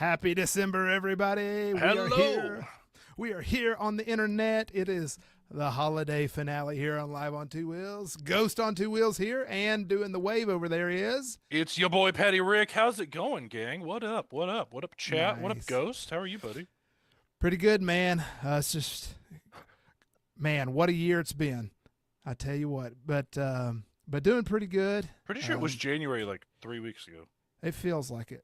Happy December, everybody. Hello. We are here on the internet. It is the holiday finale here on Live on Two Wheels. Ghost on Two Wheels here, and doing the wave over there is... It's your boy, Patty Rick. How's it going, gang? What up? What up? What up, chat? Nice. What up, Ghost? How are you, buddy? Pretty good, man. It's just... Man, what a year it's been. I tell you what. But doing pretty good. Pretty sure it was January, like 3 weeks ago. It feels like it.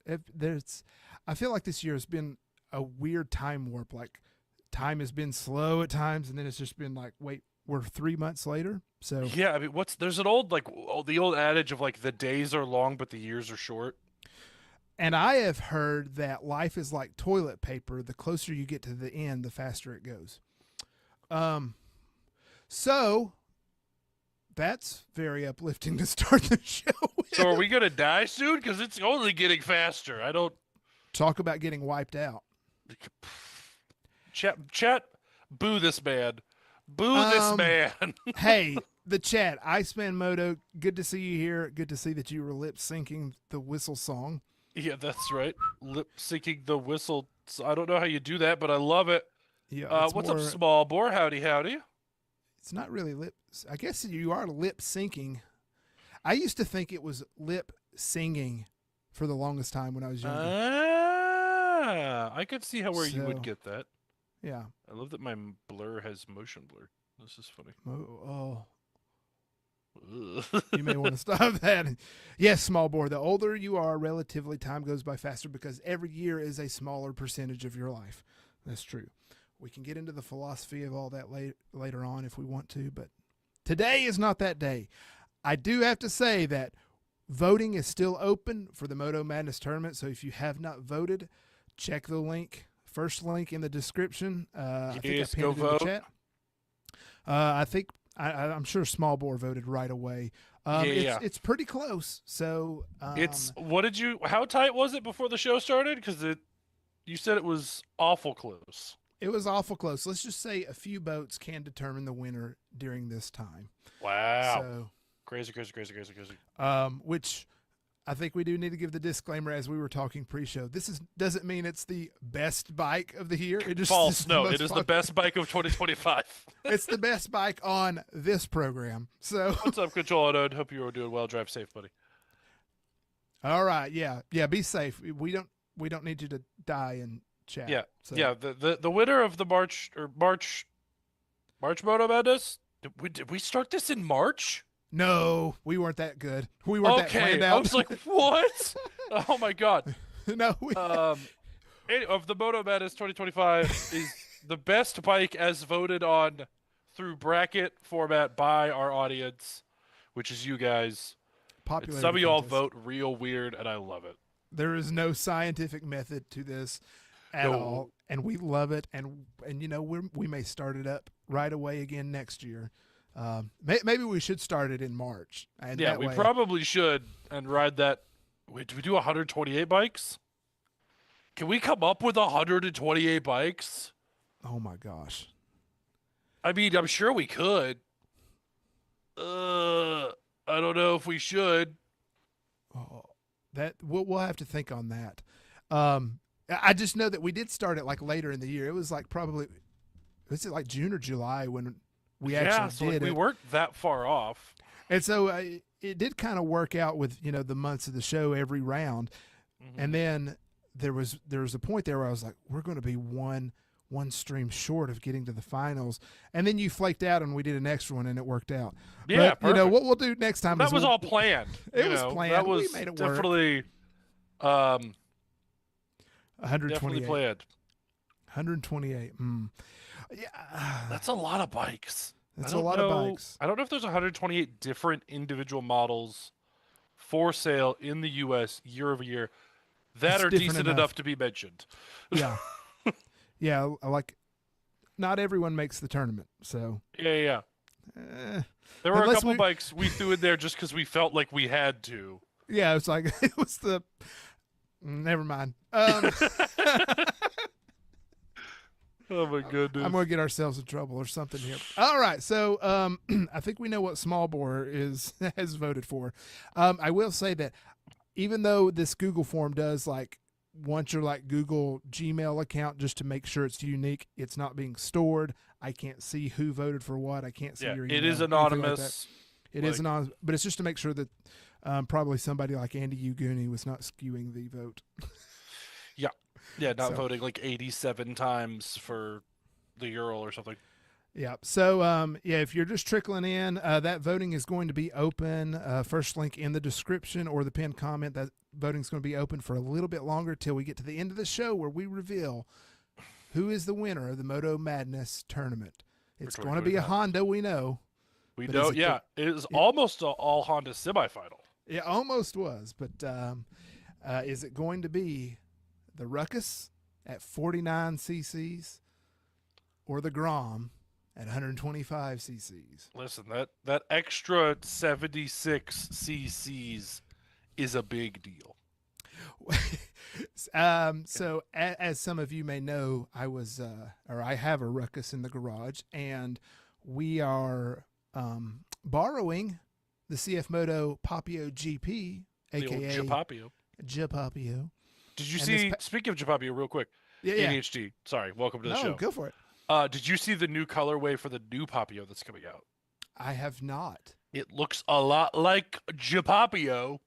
I feel like this year has been a weird time warp. Like, time has been slow at times, and then it's just been like, wait, we're 3 months later. So yeah, I mean, there's an old the old adage of like the days are long but the years are short. And I have heard that life is like toilet paper. The closer you get to the end, the faster it goes. So that's very uplifting to start the show with. So are we gonna die soon? Because it's only getting faster. I don't talk about getting wiped out. Chat, boo this man. Boo this man. Hey, the chat. Iceman Moto, good to see you here. Good to see that you were lip syncing the whistle song. Yeah, that's right. Lip syncing the whistle. I don't know how you do that, but I love it. Yeah. What's up, small bore? Howdy, howdy. It's not really lip. I guess you are lip syncing. I used to think it was lip singing for the longest time when I was younger. I could see where you would get that. Yeah. I love that my blur has motion blur. This is funny. Oh. You may want to stop that. Yes, small bore. The older you are, relatively time goes by faster because every year is a smaller percentage of your life. That's true. We can get into the philosophy of all that later on if we want to, but today is not that day. I do have to say that voting is still open for the Moto Madness Tournament, so if you have not voted, check the link. First link in the description. I think I pinned it in the chat. I think I'm sure Small Bore voted right away. It's pretty close. So how tight was it before the show started? Because you said it was awful close. It was awful close. Let's just say a few votes can determine the winner during this time. Wow. So, crazy. Which I think we do need to give the disclaimer as we were talking pre-show. This doesn't mean it's the best bike of the year. False. No, it is the best bike of 2025. It's the best bike on this program. So what's up, Control Auto? Hope you are doing well. Drive safe, buddy. All right. Yeah. Be safe. We don't need you to die in chat. Yeah. So. Yeah. The winner of the March Moto Madness. Did we start this in March? No, we weren't that good. We weren't that planned out. I was like, what? Oh my god. No. Of the Moto Madness 2025 is the best bike as voted on through bracket format by our audience, which is you guys. Some of y'all vote real weird, and I love it. There is no scientific method to this at all, and we love it. And you know, we may start it up right away again next year. Maybe we should start it in March. And yeah, we probably should and ride that. Wait, do we do 128 bikes? Can we come up with 128 bikes? Oh my gosh! I mean, I'm sure we could. I don't know if we should. Oh, that we'll have to think on that. I just know that we did start it like later in the year. It was like was it like June or July when we actually did it. We weren't that far off. And so it did kind of work out with, you know, the months of the show every round. Mm-hmm. And then there was a point there where I was like, we're going to be one stream short of getting to the finals. And then you flaked out and we did an extra one and it worked out. Yeah, but, you know, what we'll do next time was all planned. It was planned. That was we made it definitely 128. Definitely planned. 128. Yeah. That's a lot of bikes. That's a lot of bikes. I don't know if there's 128 different individual models for sale in the U.S. year over year that are decent enough to be mentioned. Yeah. Yeah, like not everyone makes the tournament, so. Yeah. There were a couple bikes we threw in there just because we felt like we had to. Yeah, it's like, it was the, never mind. Oh my goodness! I'm gonna get ourselves in trouble or something here. All right, so I think we know what Small Bore has voted for. I will say that even though this Google form does like want your like Google Gmail account just to make sure it's unique. It's not being stored. I can't see who voted for what. I can't see your email. It is anything like that. anonymous. It is anonymous, but it's just to make sure that probably somebody like Andy Uguni was not skewing the vote. Yeah, not voting like 87 times for the Ural or something. Yeah. So, if you're just trickling in, that voting is going to be open. First link in the description or the pinned comment. That voting is going to be open for a little bit longer till we get to the end of the show where we reveal who is the winner of the Moto Madness tournament. It's going to be a Honda, we know. We know, yeah. It is almost an all Honda semifinal. It almost was, but is it going to be the RUCKUS at 49 cc's or the GROM at 125 cc's? Listen, that extra 76 cc's is a big deal. So as some of you may know, I have a RUCKUS in the garage, and we are borrowing the CF Moto Papio GP, aka Japapio. Did you see? Speaking of Japapio, real quick. Yeah. ADHD. Sorry. Welcome to the show. Go for it. Did you see the new colorway for the new Papio that's coming out? I have not. It looks a lot like Japapio.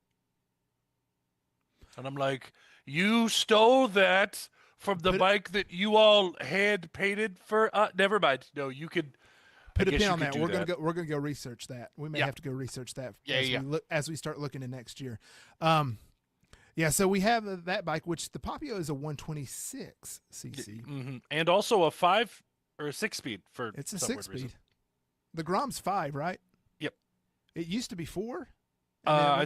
And I'm like, you stole that from the bike that you all hand painted for. Never mind. No, you could put a pin on that. We're gonna go research that. We may have to go research that. As we start looking at next year. So we have that bike, which the Papio is a 126 cc, and also a 5 or a 6-speed for it's a 6-speed. The GROM's 5, right? Yep. It used to be 4. I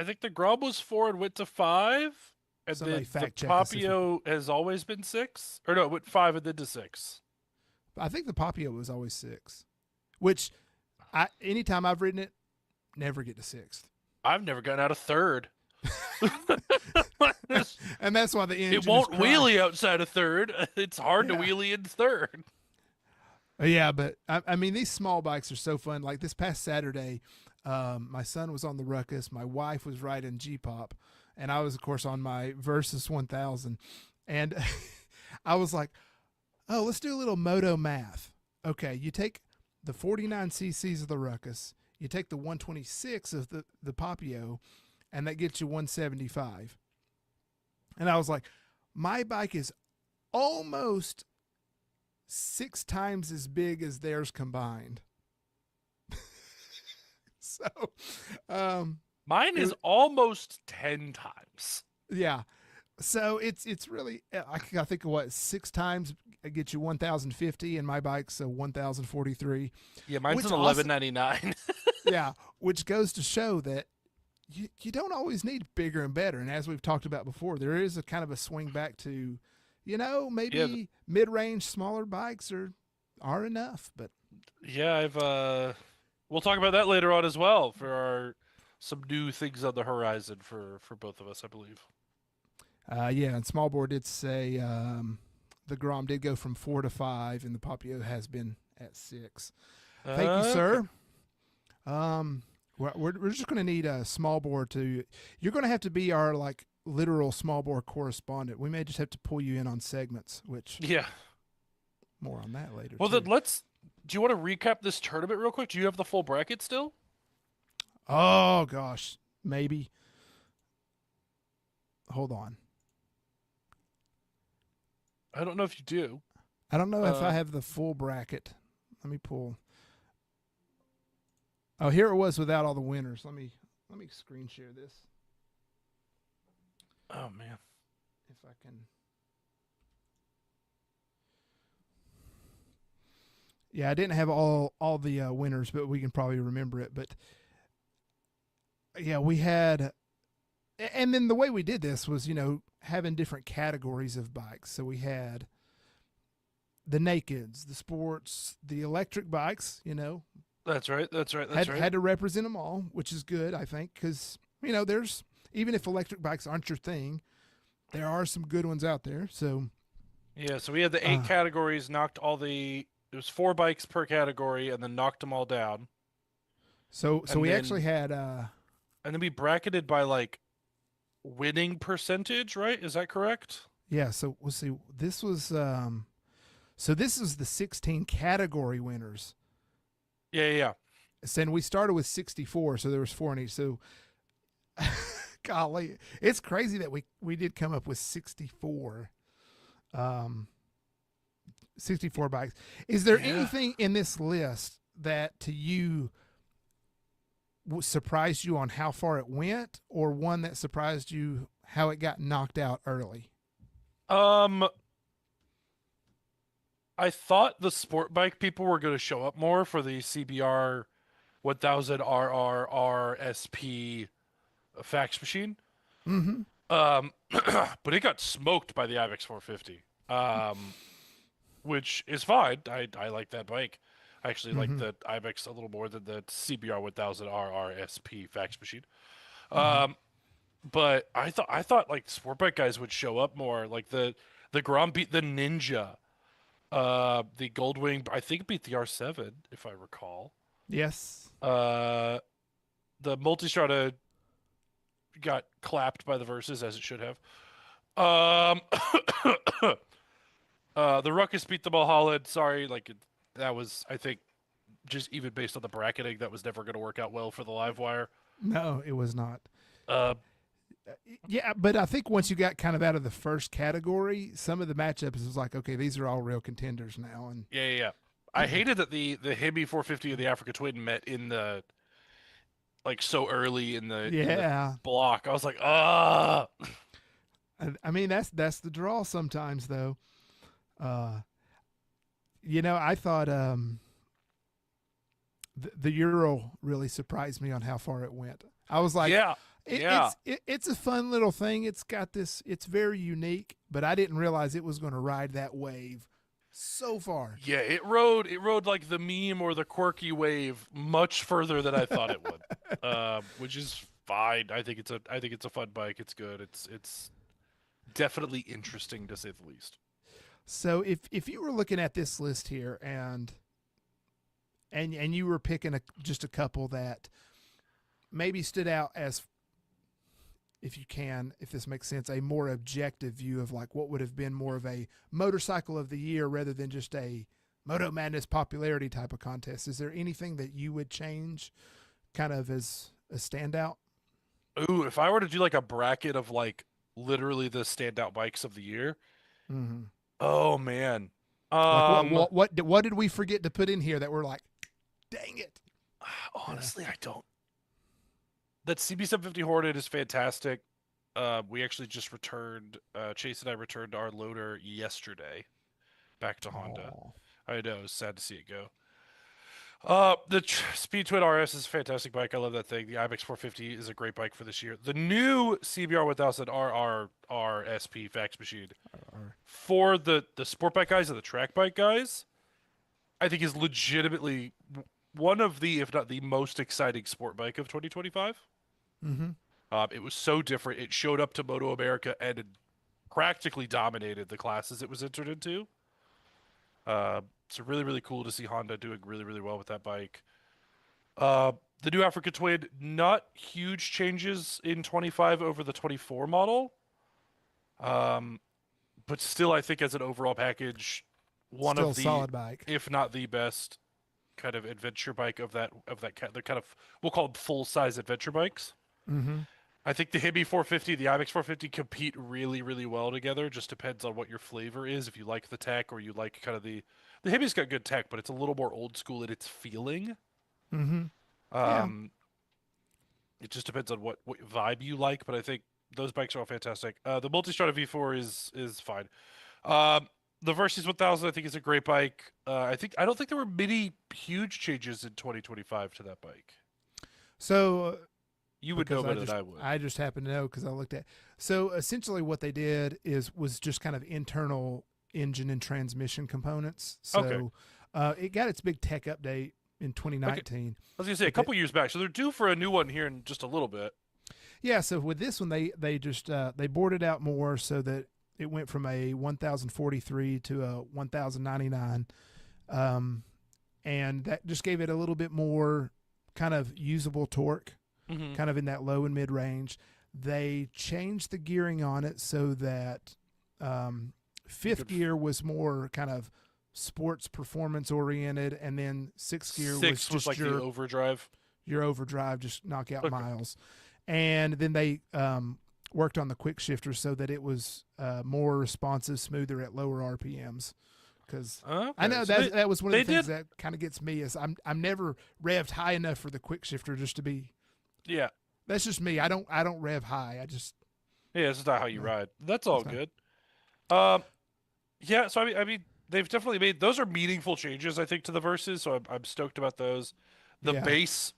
think the GROM was 4 and went to 5, and then the Papio has always been 6. Or no, it went 5 and then to 6. I think the Papio was always 6, which anytime I've ridden it, never get to 6th. I've never gotten out of 3rd. And that's why the engine it won't wheelie outside of 3rd. It's hard to wheelie in 3rd. Yeah, but I mean, these small bikes are so fun. Like this past Saturday, my son was on the RUCKUS, my wife was riding G-Pop, and I was, of course, on my Versus 1000. And I was like, oh, let's do a little moto math. Okay, you take the 49 cc's of the RUCKUS, you take the 126 of the Papio, and that gets you 175. And I was like, my bike is almost 6 times as big as theirs combined. So, mine is almost 10 times. Yeah. So it's really, I think what, 6 times it gets you 1,050, and my bike's a 1,043. Yeah, mine's an 1199. Yeah, which goes to show that you don't always need bigger and better. And as we've talked about before, there is a kind of a swing back to, maybe mid-range smaller bikes are enough. But yeah, we'll talk about that later on as well for some new things on the horizon for both of us, I believe. And Smallbore did say the GROM did go from 4 to 5, and the Papio has been at 6. Thank you, sir. We're just going to need a Smallbore to. You're going to have to be our literal Smallbore correspondent. We may just have to pull you in on segments, which more on that later. Well, then do you want to recap this tournament real quick? Do you have the full bracket still? Oh gosh, maybe. Hold on. I don't know if you do. I don't know if I have the full bracket. Let me pull. Oh, here it was without all the winners. Let me screen share this. Oh man, if I can. Yeah, I didn't have all the winners, but we can probably remember it. But yeah, we had, and then the way we did this was, having different categories of bikes. So we had the nakeds, the sports, the electric bikes. That's right. Had to represent them all, which is good, I think, because there's, even if electric bikes aren't your thing, there are some good ones out there. So yeah, so we had the 8 categories, it was 4 bikes per category, and then knocked them all down. So we actually had and then we bracketed by winning percentage, right? Is that correct? Yeah, so we'll see. This was so this is the 16 category winners. Yeah, yeah, yeah. So, and we started with 64, so there was 4 in each. So golly, it's crazy that we did come up with 64 um 64 bikes. Is there anything in this list that to you surprised you on how far it went, or one that surprised you how it got knocked out early? Um, I thought the sport bike people were going to show up more for the CBR 1000 RR SP fax machine. Mm-hmm. But it got smoked by the IBEX 450. Which is fine. I like that bike. I actually like the IBEX a little more than the CBR 1000 RR SP fax machine. Um, but I thought like sport bike guys would show up more. Like the GROM beat the Ninja. The Goldwing I think beat the R7 if I recall. Yes. The Multistrada got clapped by the Versus as it should have. Um, the Ruckus beat the Mulholland. Sorry, that was I think just even based on the bracketing that was never going to work out well for the live wire. No, it was not. Uh, Yeah, but I think once you got kind of out of the first category, some of the matchups was like, okay, these are all real contenders now. And yeah. I hated that the Hemi 450 and the Africa Twin met in the so early in the block. I was like, ah. I mean that's the draw sometimes though. I thought the Ural really surprised me on how far it went. I was like, yeah. It's a fun little thing. It's got this. It's very unique, but I didn't realize it was going to ride that wave so far. Yeah, it rode like the meme or the quirky wave much further than I thought it would, which is fine. I think it's a fun bike. It's good. It's definitely interesting to say the least. So if you were looking at this list here and you were picking just a couple that maybe stood out as, if this makes sense, a more objective view of like what would have been more of a motorcycle of the year rather than just a Moto Madness popularity type of contest. Is there anything that you would change kind of as a standout? Ooh, if I were to do like a bracket of like literally the standout bikes of the year. Mm-hmm. Oh man. Like what did we forget to put in here that we're like, dang it? Honestly, I don't. That CB750 Hornet is fantastic. We actually just returned. Chase and I returned our loader yesterday, back to Honda. Aww. I know, it's sad to see it go. The Speed Twin RS is a fantastic bike. I love that thing. The IBEX 450 is a great bike for this year. The new CBR 1000 RRR fax machine for the sport bike guys and the track bike guys, I think is legitimately one of the, if not the most exciting sport bike of 2025. Mm-hmm. It was so different. It showed up to Moto America and it practically dominated the classes it was entered into. It's really, really cool to see Honda doing really, really well with that bike. The new Africa Twin, not huge changes in 25 over the 24 model. But still, I think as an overall package, one still of the solid bike, if not the best kind of adventure bike of that the kind of, we'll call them full size adventure bikes. Mm-hmm. I think the Hemi 450, the IBEX 450 compete really, really well together. Just depends on what your flavor is. If you like the tech or you like kind of the Hemi's got good tech, but it's a little more old school in its feeling. Mm-hmm. Yeah. It just depends on what vibe you like. But I think those bikes are all fantastic. The Multistrada V4 is fine. The Versys 1000 I think is a great bike. I don't think there were many huge changes in 2025 to that bike. So you would know better than I would. I just happen to know because I looked at. So essentially, what they did was just kind of internal engine and transmission components. So it got its big tech update in 2019. I was gonna say a couple years back, so they're due for a new one here in just a little bit. Yeah. So with this one, they just they bored it out more so that it went from a 1043 to a 1099, and that just gave it a little bit more kind of usable torque. Mm-hmm. Kind of in that low and mid range. They changed the gearing on it so that fifth gear was more kind of sports performance oriented, and then sixth gear was just like your the overdrive. Your overdrive, just knock out miles. And then they worked on the quick shifter so that it was more responsive, smoother at lower RPMs. Because I know that was one of the things that kind of gets me is I'm never revved high enough for the quick shifter just to be. Yeah, that's just me. I don't rev high. I just. Yeah, it's not how you ride. That's all good. Yeah. So I mean, they've definitely made those are meaningful changes, I think, to the verses. So I'm stoked about those. The base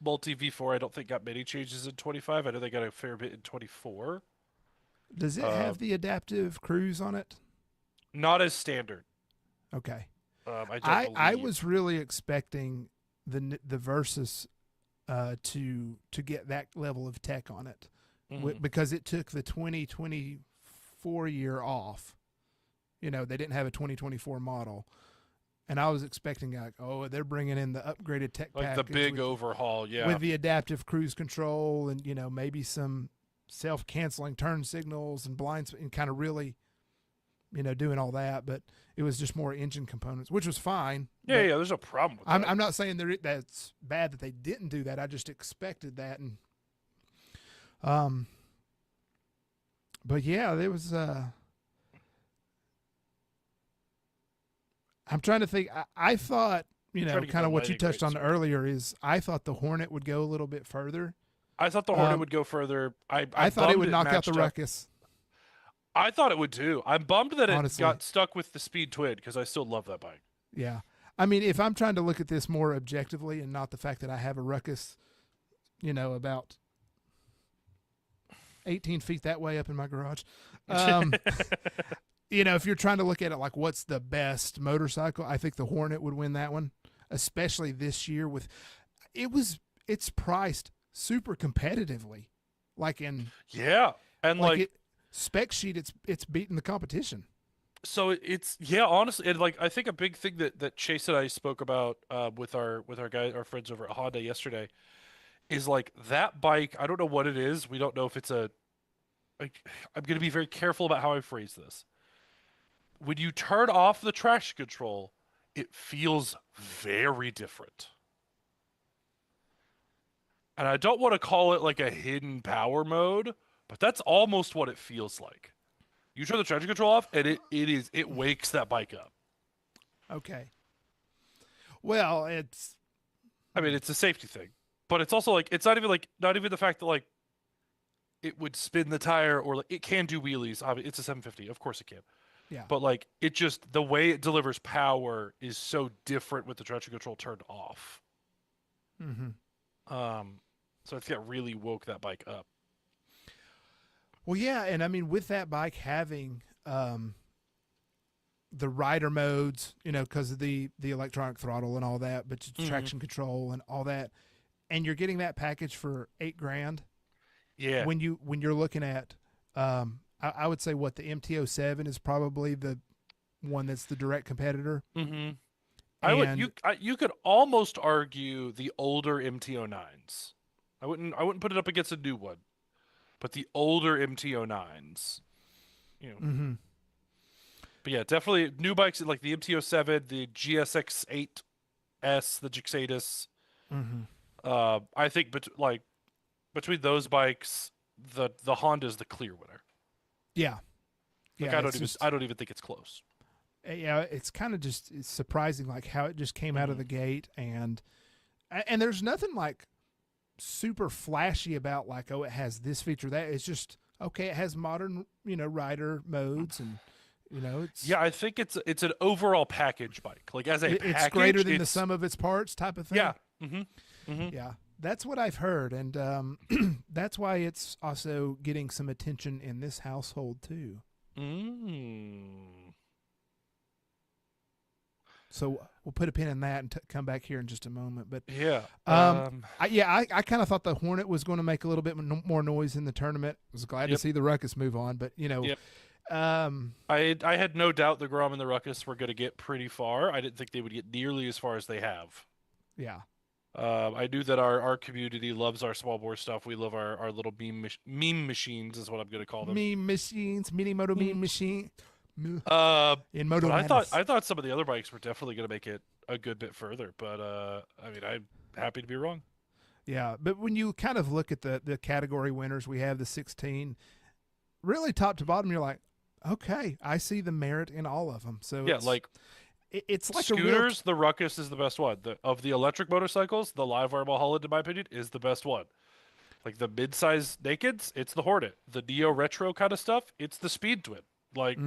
multi V4, I don't think got many changes in 25. I know they got a fair bit in 24. Does it have the adaptive cruise on it? Not as standard. Okay. I was really expecting the Versus to get that level of tech on it because it took the 2024 year off. You know, they didn't have a 2024 model. And I was expecting, like, oh, they're bringing in the upgraded tech package. Like the big overhaul, yeah. With the adaptive cruise control and, you know, maybe some self-canceling turn signals and blinds and kind of really, you know, doing all that. But it was just more engine components, which was fine. Yeah, there's no problem with that. I'm not saying that's bad that they didn't do that. I just expected that. And, but, yeah, there was I'm trying to think. I thought, you know, kind of what you touched on earlier is I thought the Hornet would go a little bit further. I thought the Hornet would go further. I thought it would knock out the Ruckus. I thought it would too. I'm bummed that it got stuck with the Speed Twin because I still love that bike. Yeah. I mean, if I'm trying to look at this more objectively and not the fact that I have a Ruckus, you know, about 18 feet that way up in my garage. You know, if you're trying to look at it like what's the best motorcycle, I think the Hornet would win that one, especially this year with it's priced super competitively. Like in and like spec sheet it's beating the competition. So it's honestly, and like I think a big thing that Chase and I spoke about with our friends over at Honda yesterday is like that bike, I don't know what it is. We don't know if it's I'm going to be very careful about how I phrase this. When you turn off the traction control, it feels very different. And I don't want to call it like a hidden power mode, but that's almost what it feels like. You turn the traction control off, and it wakes that bike up. Okay. Well, it's a safety thing, but it's also like it's not even the fact that like it would spin the tire or like it can do wheelies. It's a 750, of course it can. Yeah. But like it just the way it delivers power is so different with the traction control turned off. Mm-hmm. So it's really woke that bike up. Well, yeah, and I mean with that bike having the rider modes, you know, because of the electronic throttle and all that, but traction control and all that, and you're getting that package for $8,000. Yeah. When you're looking at I would say the MT-07 is probably the one that's the direct competitor. Mm-hmm. You could almost argue the older MT-09s. I wouldn't put it up against a new one, but the older MT-09s, you know. Mm-hmm. But yeah, definitely new bikes like the MT-07, the GSX-8S, the Gixadis. Mm-hmm. I think between those bikes, the Honda's the clear winner. Yeah. Like, yeah, I don't even think it's close. Yeah, it's kind of it's surprising like how it just came out of the gate, and there's nothing like super flashy about like, oh, it has this feature, that. It's just okay, it has modern, you know, rider modes, and you know, it's I think it's an overall package bike. Like as a package, it's greater than the sum of its parts type of thing. Yeah. Mm-hmm. Mm-hmm. Yeah. That's what I've heard, and that's why it's also getting some attention in this household too. So we'll put a pin in that and come back here in just a moment. But yeah, I kind of thought the Hornet was going to make a little bit more noise in the tournament. I was glad to see the Ruckus move on, but you know, I had no doubt the GROM and the Ruckus were going to get pretty far. I didn't think they would get nearly as far as they have. Yeah. I knew that our community loves our small bore stuff. We love our little meme machines, is what I'm going to call them. Meme machines, mini moto meme Memes. machine. In Moto But Madness. I thought some of the other bikes were definitely going to make it a good bit further. But I mean, I'm happy to be wrong. Yeah, but when you kind of look at the category winners, we have the 16. Really, top to bottom, you're like, okay, I see the merit in all of them. So Yeah, like it's like scooters, the Ruckus is the best one. Of the electric motorcycles, the Live Wire Mulholland, in my opinion, is the best one. Like the mid-size nakeds, it's the Hornet. The Neo Retro kind of stuff, it's the Speed Twin. Like,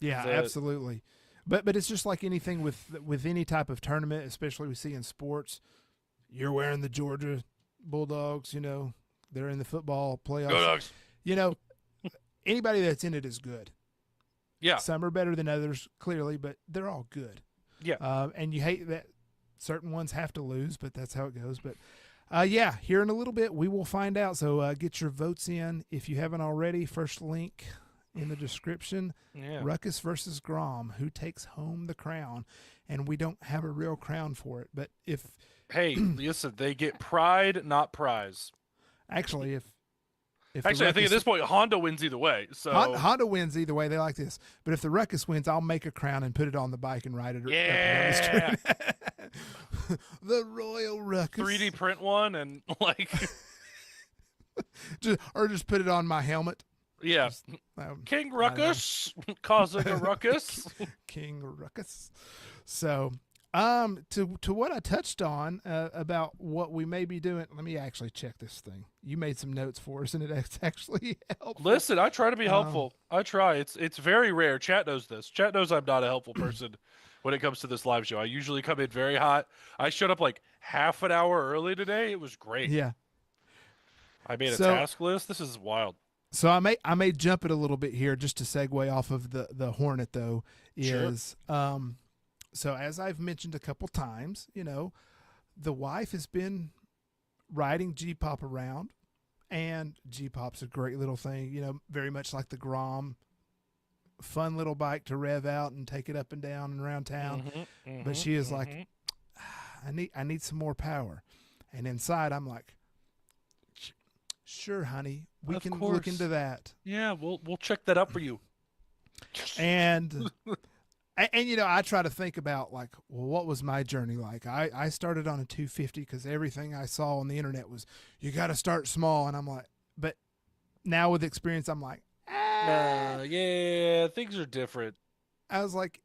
yeah, the- absolutely. But it's just like anything with any type of tournament, especially we see in sports. You're wearing the Georgia Bulldogs, you know, they're in the football playoffs. Go Dogs. You know, anybody that's in it is good. Yeah, Some are better than others, clearly, but they're all good. yeah. And you hate that certain ones have to lose, but that's how it goes. But yeah, here in a little bit, we will find out. So get your votes in if you haven't already. First link in the description. Yeah. Ruckus versus Grom. Who takes home the crown? And we don't have a real crown for it. But if Hey, listen, they get pride, not prize. actually, if the Actually, I think at Ruckus- this point, Honda wins either way. So Honda wins either way. They like this. But if the Ruckus wins, I'll make a crown and put it on the bike and ride it up Yeah. around the street. The Royal Ruckus. 3D print one and like, Just put it on my helmet. yeah, King Ruckus causing a ruckus. King Ruckus. So, to what I touched on about what we may be doing. Let me actually check this thing. You made some notes for us, and it's actually helpful. Listen, I try to be helpful. I try. It's very rare. Chat knows this. Chat knows I'm not a helpful person when it comes to this live show. I usually come in very hot. I showed up like half an hour early today. It was great. Yeah. I made a So- task list. This is wild. So I may jump it a little bit here just to segue off of the Hornet though. Sure. Is so as I've mentioned a couple times, you know, the wife has been riding G-Pop around, and G-Pop's a great little thing, you know, very much like the Grom. Fun little bike to rev out and take it up and down and around town. But she is like, I need some more power. And inside I'm like, sure, honey, we Of can course. look into that. Yeah, we'll check that up for you. And and you know, I try to think about like, well, what was my journey like? I started on a 250 because everything I saw on the internet was you got to start small, and I'm like, but now with experience, I'm like, Yeah, things are different. I was like,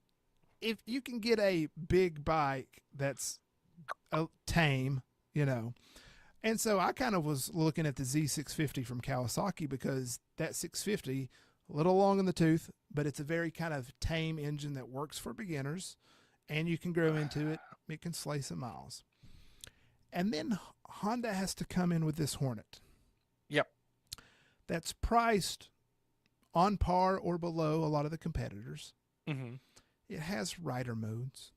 if you can get a big bike that's tame, you know. And so I kind of was looking at the Z650 from Kawasaki because that 650, a little long in the tooth, but it's a very kind of tame engine that works for beginners, and you can grow into it. It can slay some miles. And then Honda has to come in with this Hornet. Yep. That's priced on par or below a lot of the competitors. Mm-hmm. It has rider modes.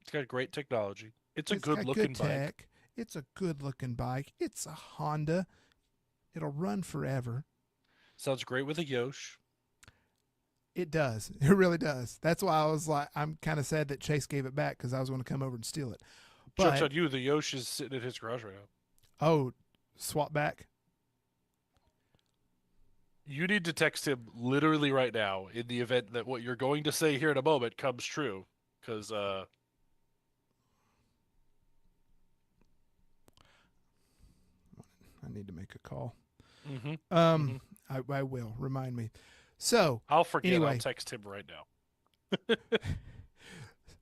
It's got great technology. It's a It's got good-looking good bike. tech. It's a good-looking bike. It's a Honda. It'll run forever. Sounds great with a Yosh. It does. It really does. That's why I was like, I'm kind of sad that Chase gave it back because I was going to come over and steal it. Joke's But on you. The Yosh is sitting at his garage right now. oh, swap back. You need to text him literally right now in the event that what you're going to say here in a moment comes true. Because I need to make a call. Mhm. I will remind me. So I'll forget. Anyway. I'll text him right now.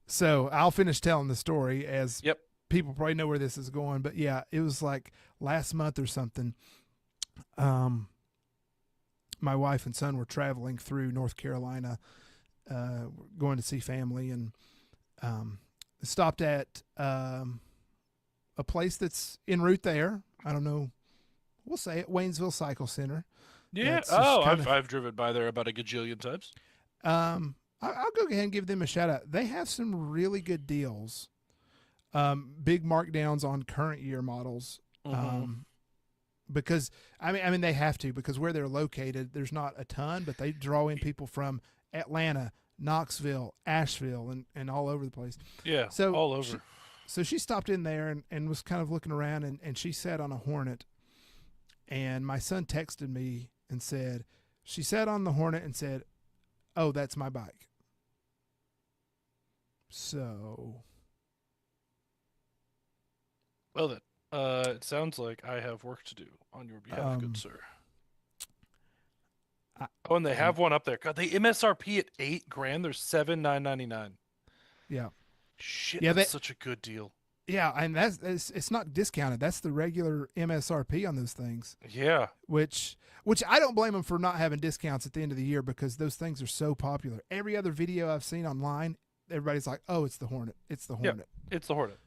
So I'll finish telling the story as Yep. people probably know where this is going. But yeah, it was like last month or something. My wife and son were traveling through North Carolina, going to see family, and stopped at a place that's en route there. I don't know. We'll say it, Waynesville Cycle Center. Yeah. That's just Oh, kinda- I've driven by there about a gajillion times. I'll go ahead and give them a shout out. They have some really good deals. Big markdowns on current year models. Because I mean they have to, because where they're located, there's not a ton, but they draw in people from Atlanta, Knoxville, Asheville, and all over the place. Yeah. So all over. so she stopped in there and was kind of looking around, and she sat on a Hornet. And my son texted me and said, she sat on the Hornet and said, "Oh, that's my bike." So. Well then, it sounds like I have work to do on your behalf, good sir. Oh, and they have one up there. God, they MSRP at $8,000. They're $7,999. Yeah. Shit, yeah, that's such a good deal. Yeah, and it's not discounted. That's the regular MSRP on those things. Yeah. Which I don't blame them for not having discounts at the end of the year because those things are so popular. Every other video I've seen online, everybody's like, "Oh, it's the Hornet. It's the Hornet." Yeah, it's the Hornet.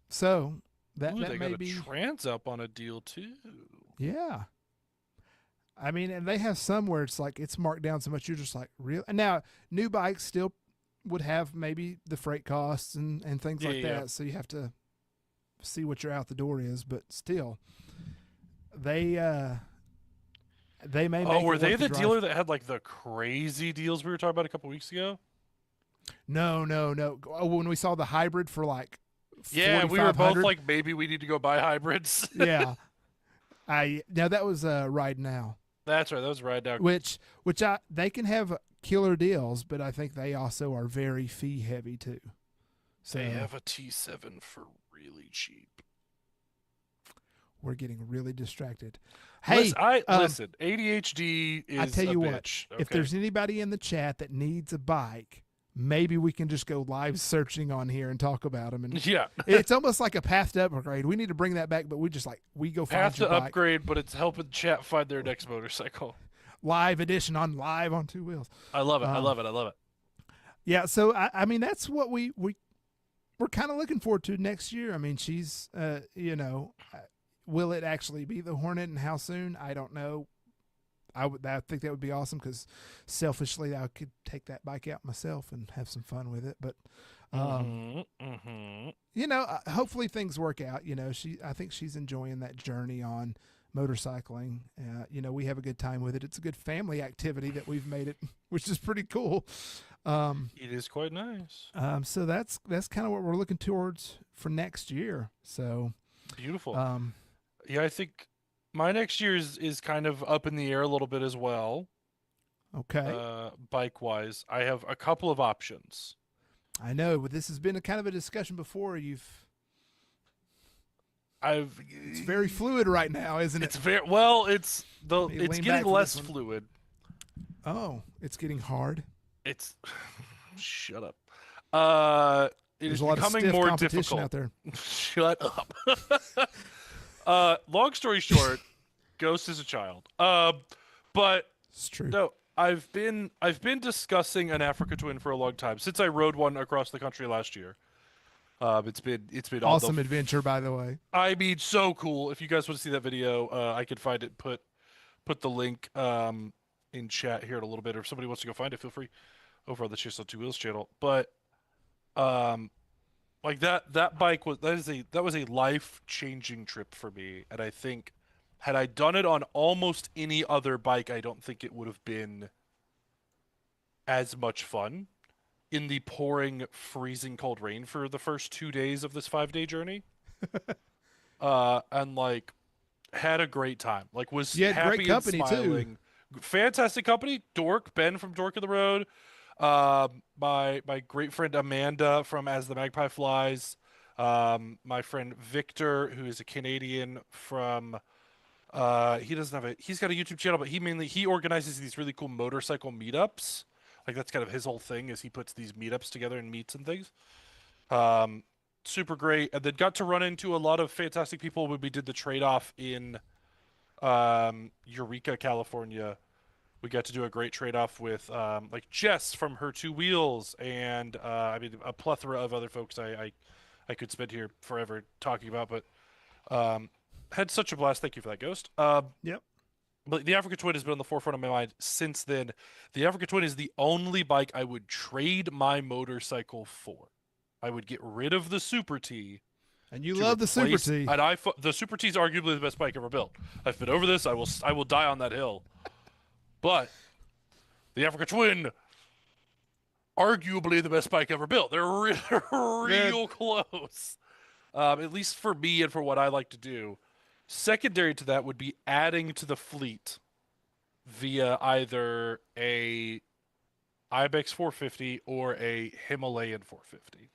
So that they may got be a Trans up on a deal too. Yeah. I mean, and they have some where it's like it's marked down so much you're just like, real. And now new bikes still would have maybe the freight costs and things like that. So you have to see what your out the door is, but still, they may. Oh, were they the dealer that had like the crazy deals we were talking about a couple weeks ago? No. Oh, when we saw the hybrid for like, yeah, we were both like, maybe we need to go buy hybrids. Yeah. Now that was Ride Now. That's right. That was Ride Now. Which they can have killer deals, but I think they also are very fee heavy too. So they have a T7 for really cheap. We're getting really distracted. Hey, listen. ADHD is. I tell you what, bitch. If there's anybody in the chat that needs a bike, maybe we can just go live searching on here and talk about them. And yeah, it's almost like a path to upgrade. We need to bring that back, but we go path find your to bike. upgrade, but it's helping chat find their next motorcycle. Live edition on Live on Two Wheels. I love it. I love it. Yeah, so I mean that's what we're kind of looking forward to next year. I mean, she's will it actually be the Hornet and how soon? I don't know. I think that would be awesome because selfishly I could take that bike out myself and have some fun with it. But hopefully things work out. I think she's enjoying that journey on motorcycling. We have a good time with it. It's a good family activity that we've made it, which is pretty cool. It is quite nice. So that's kind of what we're looking towards for next year. So beautiful. I think my next year is kind of up in the air a little bit as well. Okay. Bike wise, I have a couple of options. I know, but this has been a kind of a discussion before. It's very fluid right now, isn't it? It's very well. It's getting less fluid. Oh, it's getting hard. It's shut up. There's a lot of stiff more competition difficult out there. Shut up. Long story short, Ghost is a child. But it's true. No, I've been discussing an Africa Twin for a long time since I rode one across the country last year. It's been awesome adventure, by the way. I mean, so cool. If you guys want to see that video, I could find it. Put the link in chat here in a little bit, or if somebody wants to go find it, feel free over on the Chase on Two Wheels channel. But like that bike was a life-changing trip for me, and I think had I done it on almost any other bike, I don't think it would have been as much fun in the pouring, freezing cold rain for the first 2 days of this 5-day journey. And like had a great time. Like was happy great company and smiling. too. Fantastic company. Ben from Dork of the Road. My great friend Amanda from As the Magpie Flies. My friend Victor, who is a Canadian from he's got a YouTube channel, but he organizes these really cool motorcycle meetups. Like that's kind of his whole thing is he puts these meetups together and meets and things. Super great. And then got to run into a lot of fantastic people when we did the trade-off in Eureka, California. We got to do a great trade-off with like Jess from Her Two Wheels and a plethora of other folks I could spend here forever talking about, but had such a blast. Thank you for that, Ghost. Yep. But the Africa Twin has been on the forefront of my mind since then. The Africa Twin is the only bike I would trade my motorcycle for. I would get rid of the Super T. And you love the Super T. And the Super T is arguably the best bike ever built. I've been over this. I will die on that hill. But the Africa Twin, arguably the best bike ever built. They're They're- real close. At least for me and for what I like to do. Secondary to that would be adding to the fleet via either a Ibex 450 or a Himalayan 450.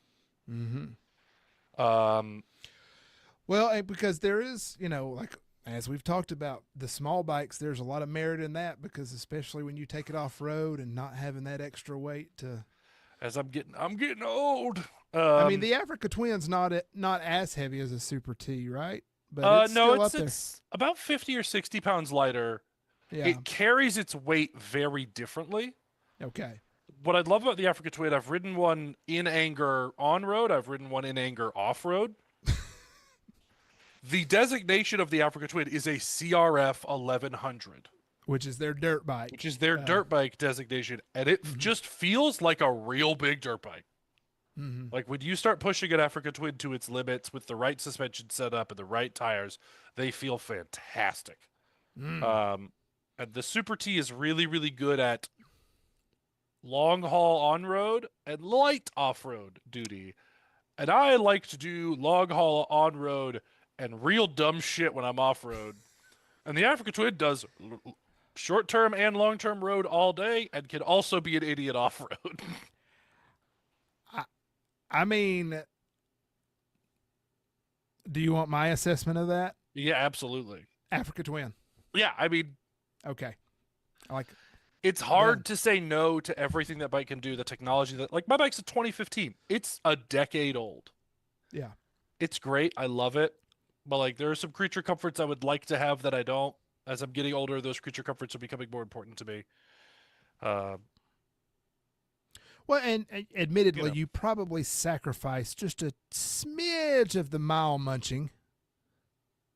Mm-hmm. Um, Well, because there is, like as we've talked about, the small bikes, there's a lot of merit in that because especially when you take it off road and not having that extra weight to. as I'm getting old. I mean, the Africa Twin's not as heavy as a Super T, right? But it's no, still up there. it's about 50 or 60 pounds lighter. Yeah. It carries its weight very differently. Okay. What I love about the Africa Twin, I've ridden one in anger on road. I've ridden one in anger off road. The designation of the Africa Twin is a CRF 1100, Which is their dirt bike. which is their dirt bike designation, and it just feels like a real big dirt bike. Mm-hmm. Like when you start pushing an Africa Twin to its limits with the right suspension setup and the right tires, they feel fantastic. And the Super T is really, really good at long haul on road and light off road duty. And I like to do long haul on road and real dumb shit when I'm off road. And the Africa Twin does short term and long term road all day and can also be an idiot off road. I mean, do you want my assessment of that? Yeah, absolutely. Africa Twin. Yeah, I mean, Okay. I like it. it's hard to say no to everything that bike can do. The technology that, like, my bike's a 2015. It's a decade old. Yeah. It's great. I love it. But, like, there are some creature comforts I would like to have that I don't. As I'm getting older, those creature comforts are becoming more important to me. Well, and admittedly, you probably sacrifice just a smidge of the mile munching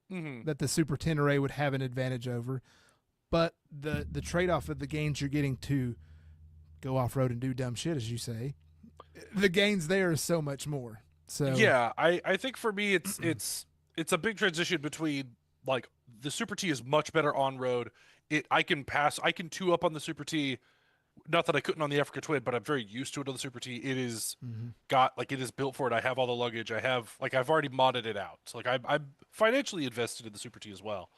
that the Super Tenere would have an advantage over. But the trade-off of the gains you're getting to go off-road and do dumb shit, as you say, the gains there is so much more. So yeah, I think for me it's a big transition between, like, the Super T is much better on road. I can two up on the Super T. Not that I couldn't on the Africa Twin, but I'm very used to it on the Super T. It is it is built for it. I have all the luggage. I've already modded it out. So, like, I'm financially invested in the Super T as well.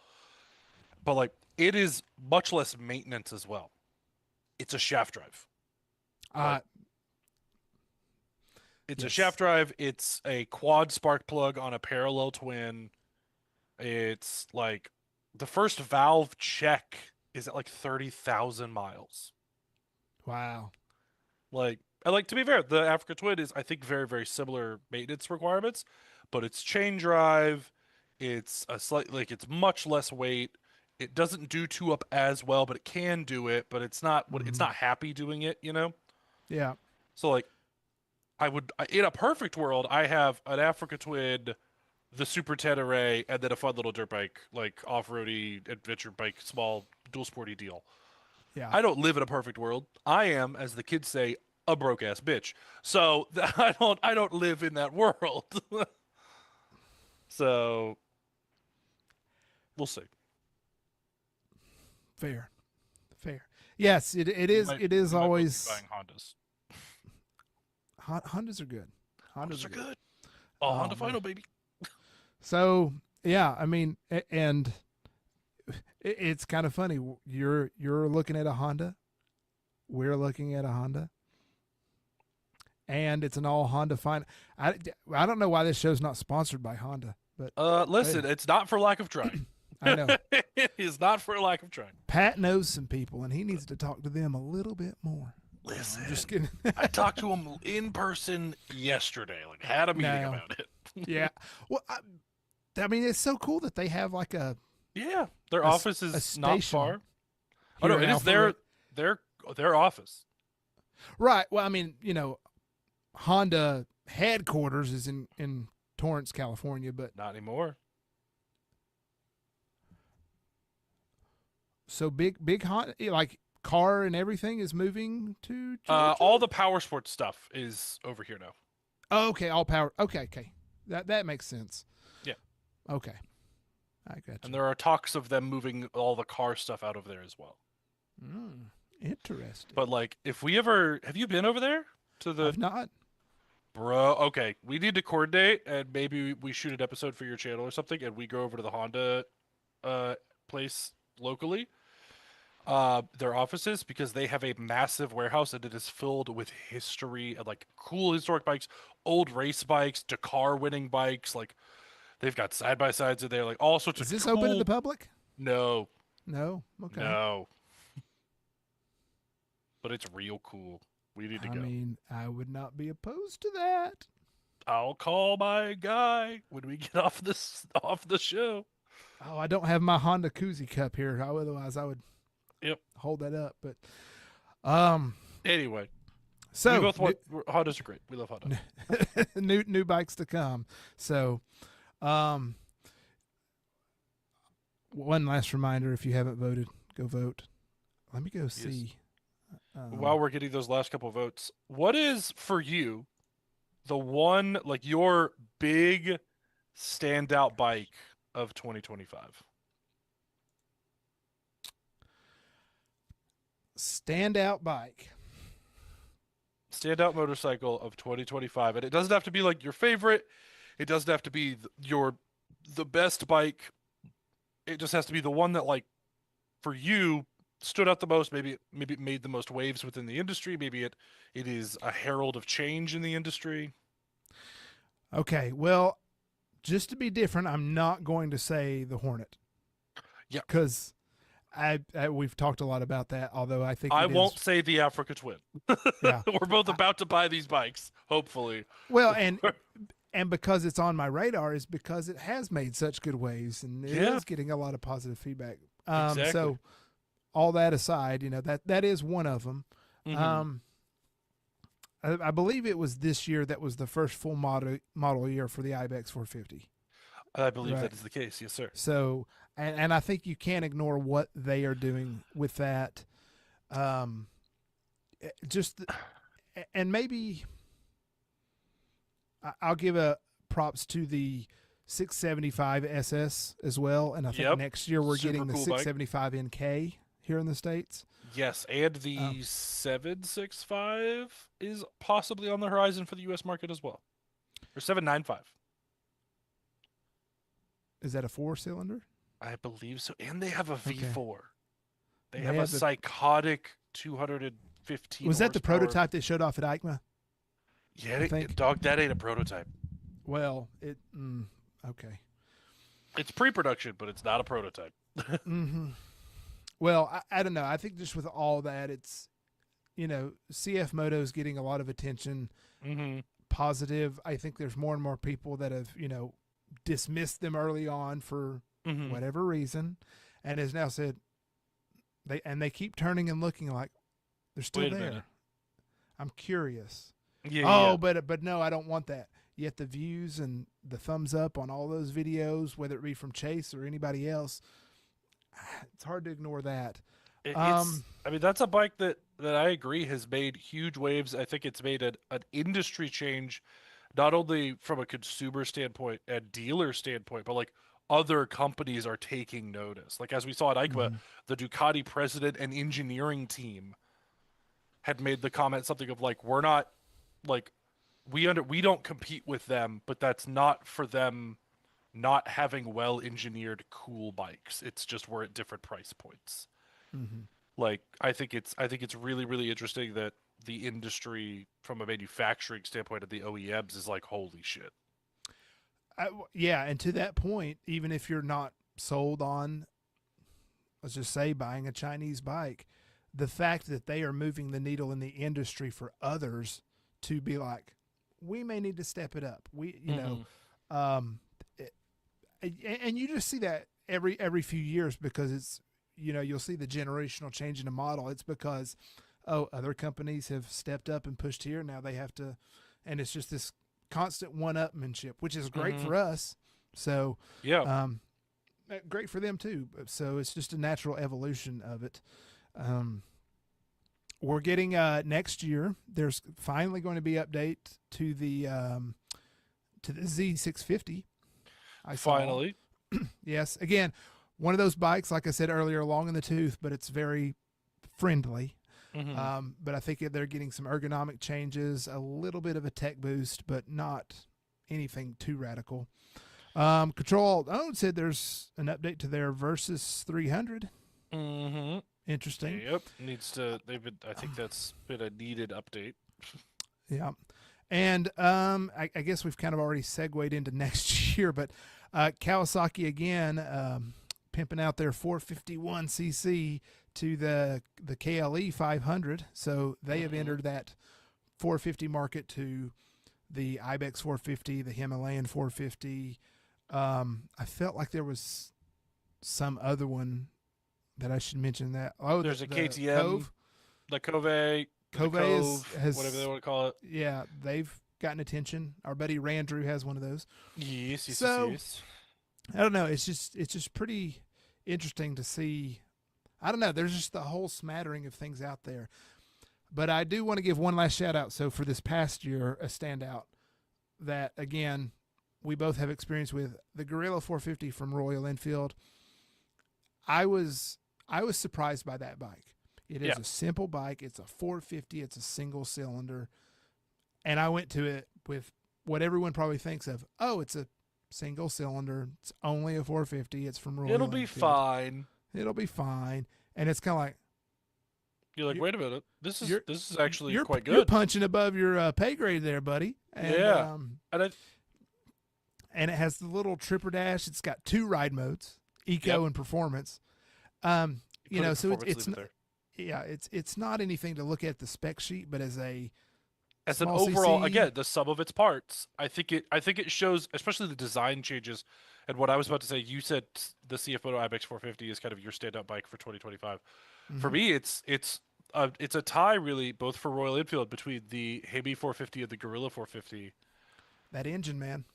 But, like, it is much less maintenance as well. It's a shaft drive. It's a shaft drive. It's a quad spark plug on a parallel twin. It's like the first valve check is at like 30,000 miles. Wow. Like, to be fair, the Africa Twin is, I think, very, very similar maintenance requirements, but it's chain drive. It's it's much less weight. It doesn't do two up as well, but it can do it. But it's not it's not happy doing it, Yeah. So, like, in a perfect world, I have an Africa Twin, the Super Tenere, and then a fun little dirt bike, like off-roady adventure bike, small dual sporty deal. Yeah. I don't live in a perfect world. I am, as the kids say, a broke ass bitch. So I don't live in that world. So we'll see. Fair. Yes, it is. It is always buying Hondas. Hondas are good. Hondas are good. Oh, Honda Final, baby. So yeah, I mean, and it's kind of funny. You're looking at a Honda. We're looking at a Honda. And it's an all Honda Final. I don't know why this show's not sponsored by Honda, but listen, it's not for lack of trying. I know. It is not for lack of trying. Pat knows some people, and he needs to talk to them a little bit more. Listen, I'm just kidding. I talked to him in person yesterday. Like, had a meeting about it. Yeah. Well, I mean, it's so cool that they have like a their office is not far. Oh no, it is their office. Right. Well, I mean, Honda headquarters is in Torrance, California, but Not anymore. so big Honda, like car and everything is moving to Georgia? All the power sports stuff is over here now. Oh, okay, all power. Okay. That makes sense. Yeah. Okay. I got you. And there are talks of them moving all the car stuff out of there as well. Interesting. But, like, if we ever, have you been over there? to the I've not. bro? Okay, we need to coordinate, and maybe we shoot an episode for your channel or something, and we go over to the Honda place locally, their offices, because they have a massive warehouse and it is filled with history and like cool historic bikes, old race bikes, Dakar winning bikes. Like they've got side by sides in there, like all sorts Is of this cool. open to the public? No, No. Okay. no, but it's real cool. We need to I go. mean, I would not be opposed to that. I'll call my guy when we get off the show. Oh, I don't have my Honda koozie cup here. Otherwise, I would Yep. hold that up. But Anyway, so we both want Hondas are great. We love Honda. new bikes to come. So, one last reminder: if you haven't voted, go vote. Let me go see. While we're getting those last couple votes, what is for you the one, like, your big standout bike of 2025? Standout bike. Standout motorcycle of 2025, and it doesn't have to be like your favorite. It doesn't have to be the best bike. It just has to be the one that, like, for you stood out the most. Maybe it made the most waves within the industry. Maybe it is a herald of change in the industry. Okay, well, just to be different, I'm not going to say the Hornet. Yeah, because we've talked a lot about that. Although I think I won't say the Africa Twin. Yeah, we're both about to buy these bikes, hopefully. Well, and because it's on my radar is because it has made such good waves and it is getting a lot of positive feedback. Exactly. So all that aside, that is one of them. Mm-hmm. I believe it was this year that was the first full model year for the Ibex 450. I believe that is the case. Yes, sir. So, and I think you can't ignore what they are doing with that. And maybe I'll give a props to the 675 SS as well. And I think next year we're getting the 675 NK here in the States. Yes, and the 765 is possibly on the horizon for the U.S. market as well. Or 795. Is that a 4-cylinder? I believe so. And they have a V4. Okay. They have a psychotic 215 Was that the horsepower. prototype they showed off at EICMA? Yeah, dog, that ain't a prototype. Well, okay. It's pre-production, but it's not a prototype. Mm-hmm. Well, I don't know. I think just with all that, it's, CF Moto is getting a lot of attention. Mm-hmm. Positive. I think there's more and more people that have, dismissed them early on for whatever reason, and has now said they keep turning and looking like they're still there. Minute. I'm curious. Yeah. But no, I don't want that. Yet the views and the thumbs up on all those videos, whether it be from Chase or anybody else, it's hard to ignore that. I mean, that's a bike that I agree has made huge waves. I think it's made an industry change, not only from a consumer standpoint and dealer standpoint, but like other companies are taking notice. Like as we saw at EICMA, the Ducati president and engineering team had made the comment something of like, we're not like we don't compete with them, but that's not for them not having well engineered cool bikes. It's just we're at different price points. Mm-hmm. Like I think it's really, really interesting that the industry from a manufacturing standpoint of the OEMs is like, holy shit. Yeah, and to that point, even if you're not sold on, let's just say, buying a Chinese bike, the fact that they are moving the needle in the industry for others to be like, we may need to step it up. And you just see that every few years because it's, you'll see the generational change in the model. It's because, other companies have stepped up and pushed here. Now they have to, and it's just this constant one-upmanship, which is great for us. So, great for them too. So it's just a natural evolution of it. We're getting next year. There's finally going to be update to the Z650. Finally. Yes. Again, one of those bikes, like I said earlier, long in the tooth, but it's very friendly. Mm-hmm. But I think they're getting some ergonomic changes, a little bit of a tech boost, but not anything too radical. Control Alt said there's an update to their Versus 300. Mm-hmm. Interesting. Yep. Needs to. They've been. I think that's been a needed update. Yeah. And I guess we've kind of already segued into next year, but Kawasaki again pimping out their 451cc to the KLE 500. So they have entered that 450 market to the Ibex 450, the Himalayan 450. I felt like there was some other one that I should mention that. Oh, There's a the KTM, Cove. the Cove, Has whatever they want to call it. Yeah, they've gotten attention. Our buddy Randrew has one of those. Yes, yes, So, yes. I don't know. It's just pretty interesting to see. I don't know. There's just the whole smattering of things out there. But I do want to give one last shout out. So for this past year, a standout that again we both have experience with, the Gorilla 450 from Royal Enfield. I was surprised by that bike. It is a simple bike. It's a 450. It's a single cylinder. And I went to it with what everyone probably thinks of. Oh, it's a single cylinder. It's only a 450. It's from Royal It'll be Enfield. fine. It'll be fine. And it's kind of like, You're like, wait a minute. This is actually you're, quite good. You're punching above your pay grade there, buddy. And, yeah. And it has the little tripper dash. It's got 2 ride modes, eco and performance. You know, so it's not anything to look at the spec sheet, but as an overall, CC, again, the sum of its parts, I think it shows, especially the design changes. And what I was about to say, you said the CF Moto Ibex 450 is kind of your standout bike for 2025. Mm-hmm. For me, it's a tie really, both for Royal Enfield between the Hemi 450 and the Gorilla 450. That engine, man.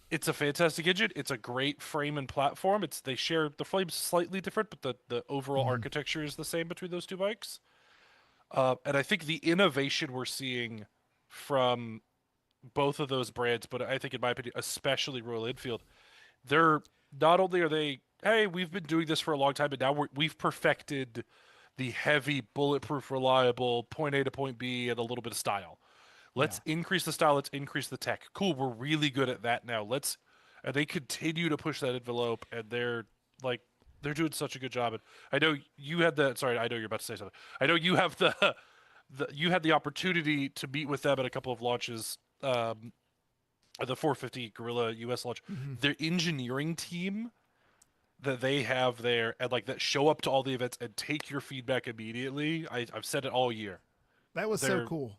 It's a fantastic engine. It's a great frame and platform. They share the frames slightly different, but the overall architecture is the same between those two bikes. And I think the innovation we're seeing from both of those brands, but I think in my opinion, especially Royal Enfield, they're not only are they, hey, we've been doing this for a long time, but now we've perfected the heavy, bulletproof, reliable point A to point B and a little bit of style. Let's increase the style. Let's increase the tech. Cool. We're really good at that now. And they continue to push that envelope, and they're doing such a good job. And I know you had sorry, I know you're about to say something. I know you have you had the opportunity to meet with them at a couple of launches, the 450 Gorilla US launch. Mm-hmm. Their engineering team that they have there and that show up to all the events and take your feedback immediately. I've said it all year. That was so cool.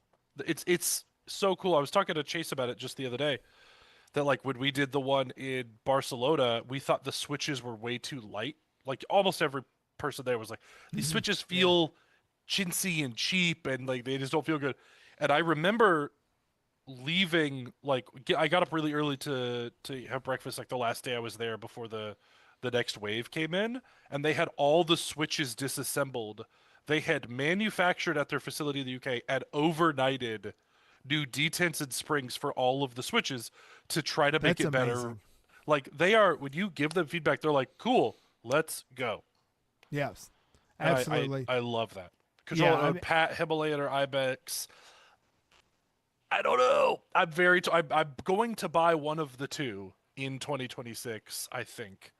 It's so cool. I was talking to Chase about it just the other day. That when we did the one in Barcelona, we thought the switches were way too light. Almost every person there was like, these switches feel chintzy and cheap, and they just don't feel good. And I remember leaving. I got up really early to have breakfast. The last day I was there before the next wave came in, and they had all the switches disassembled. They had manufactured at their facility in the UK and overnighted new detents and springs for all of the switches to try to make it better. They are, when you give them feedback, they're like, cool, let's go. Yes, absolutely. I love that. Pat, Himalayan or Ibex. I don't know. I'm going to buy one of the two in 2026, I think.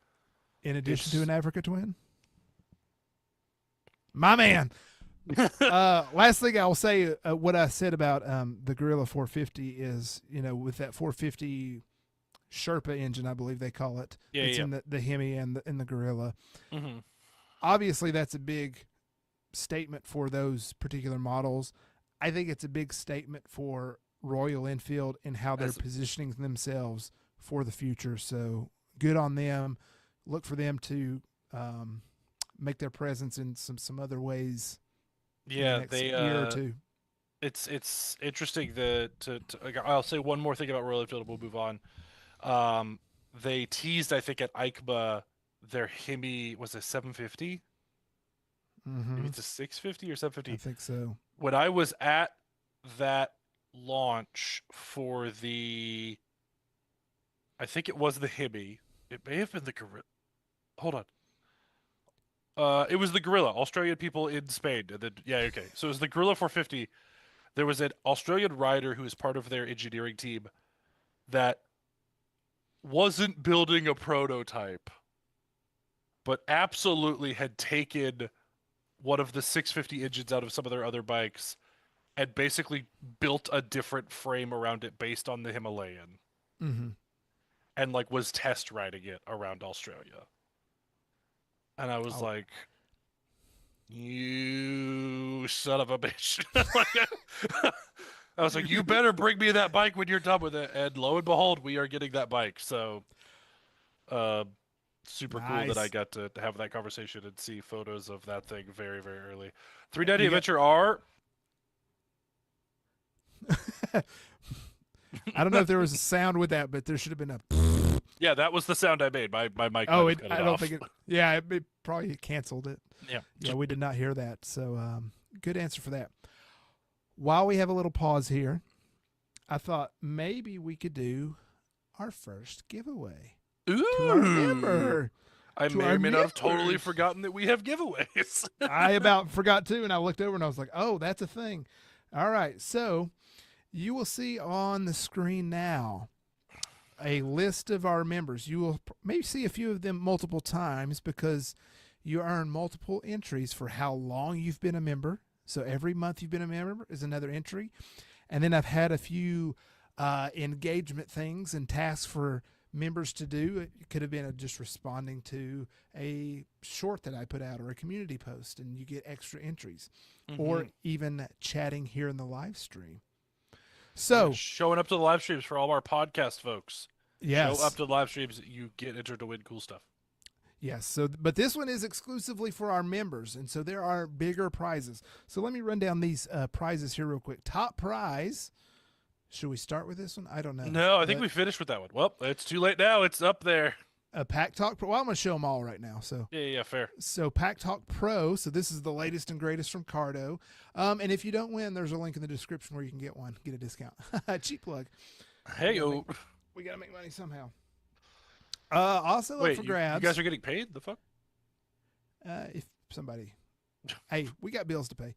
In addition to an Africa Twin? My man. Last thing I'll say, what I said about the Gorilla 450 is, with that 450 Sherpa engine, I believe they call it. It's in the Hemi and the Gorilla. Mm-hmm. Obviously, that's a big statement for those particular models. I think it's a big statement for Royal Enfield and how they're positioning themselves for the future. So good on them. Look for them to make their presence in some other ways. Yeah, year or two. It's interesting I'll say one more thing about Royal Enfield and we'll move on. They teased, I think, at EICMA their Hemi was a 750. Mm-hmm. Maybe it's a 650 or 750. I think so. When I was at that launch for I think it was the Hemi. It may have been the Gorilla. Hold on. It was the Gorilla, Australian people in Spain. And then, yeah, okay. So it was the Gorilla 450. There was an Australian rider who was part of their engineering team that wasn't building a prototype, but absolutely had taken one of the 650 engines out of some of their other bikes and basically built a different frame around it based on the Himalayan. Mm-hmm. And like was test riding it around Australia. And I was like, you son of a bitch. I was like, you better bring me that bike when you're done with it. And lo and behold, we are getting that bike. So super cool that I got to have that conversation and see photos of that thing very, very early. 390 Adventure R. I don't know if there was a sound with that, but there should have been a. Yeah, that was the sound I made. My mic. Oh, I don't think it. Yeah, it probably canceled it. Yeah, we did not hear that. So, good answer for that. While we have a little pause here, I thought maybe we could do our first giveaway. Ooh. To our member. I may or may not have totally forgotten that we have giveaways. I about forgot too, and I looked over and I was like, "Oh, that's a thing." All right, so you will see on the screen now a list of our members. You will maybe see a few of them multiple times because you earn multiple entries for how long you've been a member. So every month you've been a member is another entry. And then I've had a few engagement things and tasks for members to do. It could have been just responding to a short that I put out or a community post, and you get extra entries, or even chatting here in the live stream. So showing up to the live streams for all our podcast folks. Yes. Show up to the live streams, you get entered to win cool stuff. Yes. So, but this one is exclusively for our members, and so there are bigger prizes. So let me run down these prizes here real quick. Top prize. Should we start with this one? I don't know. No, I think we finished with that one. Well, it's too late now. It's up there. A Pack Talk Pro. Well, I'm going to show them all right now. So yeah, fair. So Pack Talk Pro. So this is the latest and greatest from Cardo. And if you don't win, there's a link in the description where you can get one, get a discount. Cheap plug. Hey, yo. We got to make money somehow. Also up for grabs. You guys are getting paid? The fuck? If somebody, hey, we got bills to pay.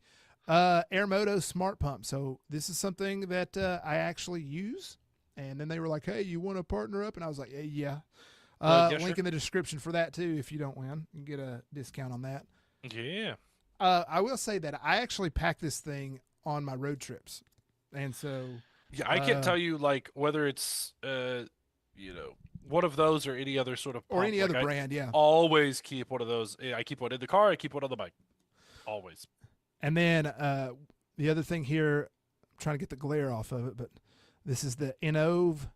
AIRMOTO Smart Pump. So this is something that I actually use. And then they were like, hey, you want to partner up? And I was like, yeah. Link in the description for that too. If you don't win, you can get a discount on that. Yeah. I will say that I actually pack this thing on my road trips. And so. Yeah, I can't tell you like whether it's, one of those or any other sort of pump. Or any other brand, yeah. Always keep one of those. I keep one in the car. I keep one on the bike. Always. And then the other thing here, I'm trying to get the glare off of it, but this is the Innov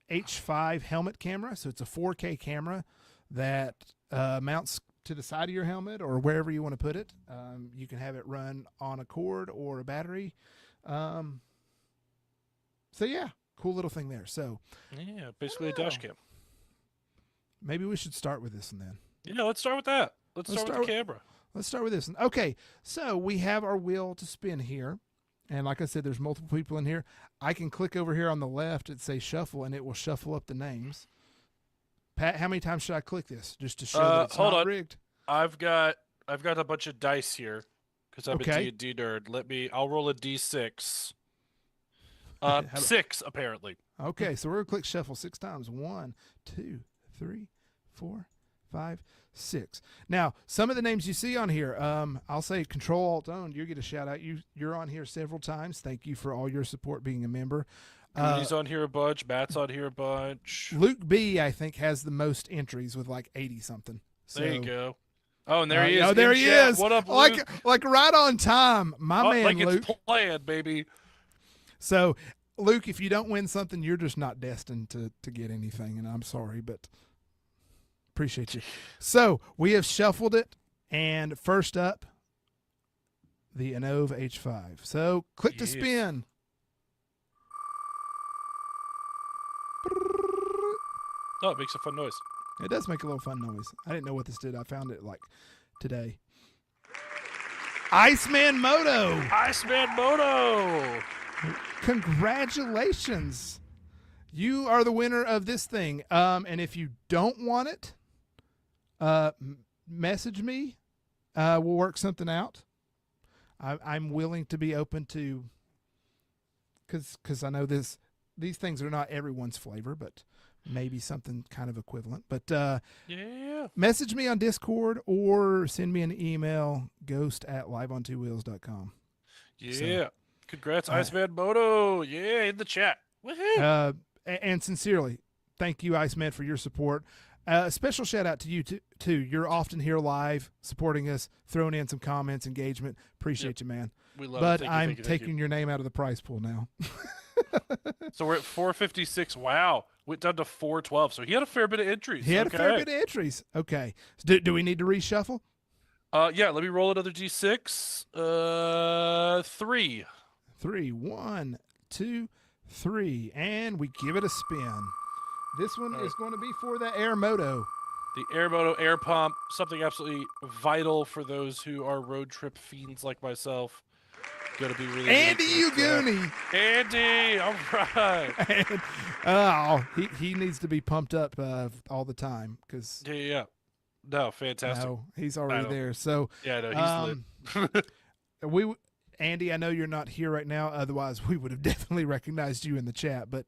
H5 helmet camera. So it's a 4K camera that mounts to the side of your helmet or wherever you want to put it. You can have it run on a cord or a battery. So yeah, cool little thing there. So yeah, basically a dash cam. Maybe we should start with this one then. Yeah, let's start with that. Let's start with the camera. Let's start with this one. Okay, so we have our wheel to spin here. And like I said, there's multiple people in here. I can click over here on the left and say shuffle, and it will shuffle up the names. Pat, how many times should I click this just to show that it's not rigged? I've got a bunch of dice here because I'm a D&D nerd. I'll roll a D6. 6 apparently. Okay, so we're gonna click shuffle 6 times. 1, 2, 3, 4, 5, 6. Now, some of the names you see on here, I'll say Control Alt Own. You get a shout out. You're on here several times. Thank you for all your support being a member. Goody's on here a bunch. Matt's on here a bunch. Luke B, I think, has the most entries with like 80 something. So, there you go. Oh, and there he is. Oh, there he is. What up, Luke? Like right on time, my man, like Luke. It's planned, baby. So, Luke, if you don't win something, you're just not destined to get anything, and I'm sorry, but appreciate you. So we have shuffled it, and first up, the Innov H5. So click to spin. Oh, it makes a fun noise. It does make a little fun noise. I didn't know what this did. I found it like today. Iceman Moto. Iceman Moto. Congratulations. You are the winner of this thing. And if you don't want it, message me We'll work something out. I'm willing to be open to, because I know these things are not everyone's flavor, but maybe something kind of equivalent. But Yeah. message me on Discord or send me an email, ghost@liveontwowheels.com. Yeah. So, Congrats, Iceman Moto. Yeah, in the chat. Woohoo. And sincerely, thank you, Iceman, for your support. Special shout out to you too. You're often here live, supporting us, throwing in some comments, engagement. Appreciate you, man. We love But it. I'm Thank you. taking your name out of the prize pool now. So we're at 456. Wow. Went down to 412. So he had a fair bit of entries. He had a fair bit of entries. Okay. So do we need to reshuffle? Yeah, let me roll another D6. 3. 3. 1, 2, 3. And we give it a spin. This one is going to be for the AIRMOTO. The AIRMOTO air pump, something absolutely vital for those who are road trip fiends like myself. Going to be really Andy really Uguni. Andy, all right. And, he needs to be pumped up all the time because Yeah. No, fantastic. no, he's already there. So yeah, no, he's lit. Andy, I know you're not here right now. Otherwise, we would have definitely recognized you in the chat. But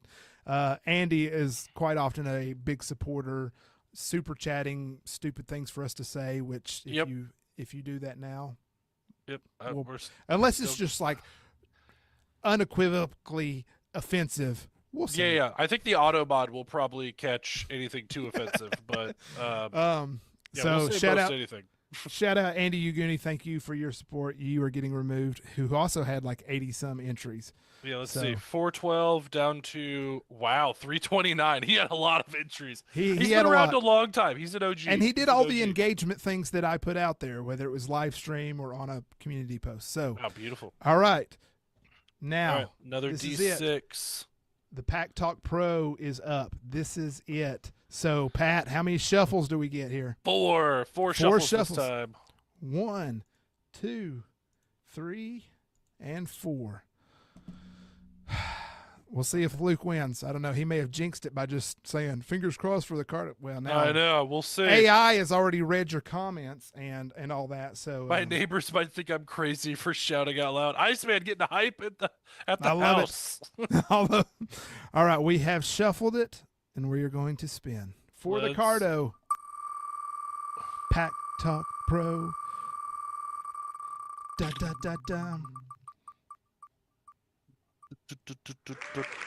Andy is quite often a big supporter, super chatting stupid things for us to say. Which if you do that now, Yep. unless it's just like unequivocally offensive, we'll see. Yeah. I think the auto mod will probably catch anything too offensive, but so we'll shout out Andy Uguni. Thank you for your support. You are getting removed. Who also had like 80 some entries. Yeah, let's see. 412 down to 329. He had a lot of entries. He's been around a long time. He's an OG. And he did all the engagement things that I put out there, whether it was live stream or on a community post. So beautiful. All right. Now another D6. The Pack Talk Pro is up. This is it. So Pat, how many shuffles do we get here? Four shuffles this time. 1, 2, 3, and 4. We'll see if Luke wins. I don't know. He may have jinxed it by just saying fingers crossed for the card. Well, now I know. We'll see. AI has already read your comments and all that. So my neighbors might think I'm crazy for shouting out loud. Iceman getting hype at the house. All right, we have shuffled it, and we are going to spin for the Cardo Pack Talk Pro. Da da da da.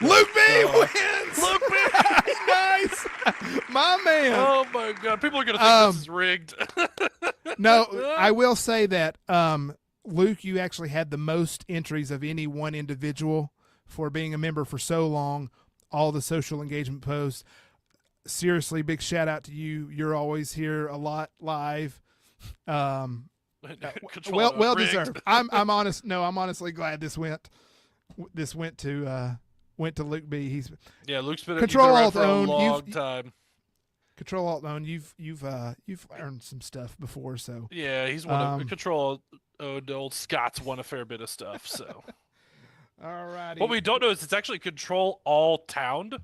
Luke B wins. Luke B, nice, my man. Oh my God, people are gonna think this is rigged. No, I will say that Luke, you actually had the most entries of any one individual for being a member for so long. All the social engagement posts. Seriously, big shout out to you. You're always here a lot live. Well deserved. I'm honest. No, I'm honestly glad this went to Luke B. Luke's been Control around Alt for a Own. long time. Control Alt Own. You've learned some stuff before, so yeah, he's won a Control old Scott's won a fair bit of stuff. So all righty. What we don't know is it's actually Control All Towned.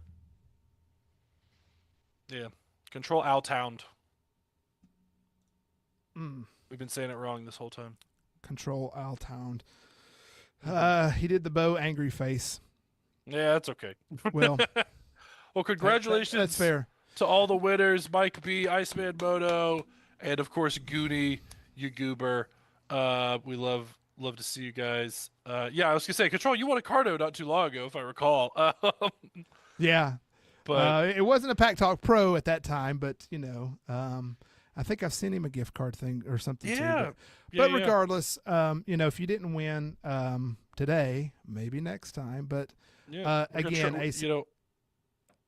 Yeah, Control All Towned. We've been saying it wrong this whole time. Control All Towned. He did the Bo angry face. Yeah, that's okay. Well, congratulations. That's fair. To all the winners, Mike B, Iceman Moto, and of course Goonie, you goober. We love to see you guys. Yeah, I was gonna say, Control, you won a Cardo not too long ago, if I recall. Yeah, but it wasn't a Pack Talk Pro at that time, but I think I've sent him a gift card thing or something too. But regardless, if you didn't win today, maybe next time. But again,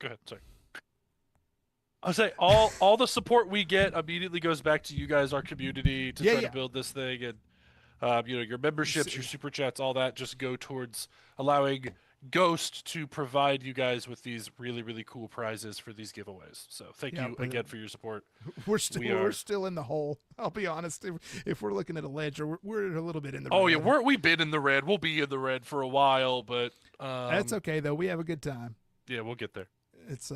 go ahead. Sorry. I'll say all the support we get immediately goes back to you guys, our community, to try to build this thing, and your memberships, your super chats, all that just go towards allowing Ghost to provide you guys with these really, really cool prizes for these giveaways. So thank you again for your support. We're still in the hole. I'll be honest. If we're looking at a ledger, we're a little bit in the red. Oh yeah, we've been in the red. We'll be in the red for a while, but that's okay though. We have a good time. Yeah, we'll get there. It's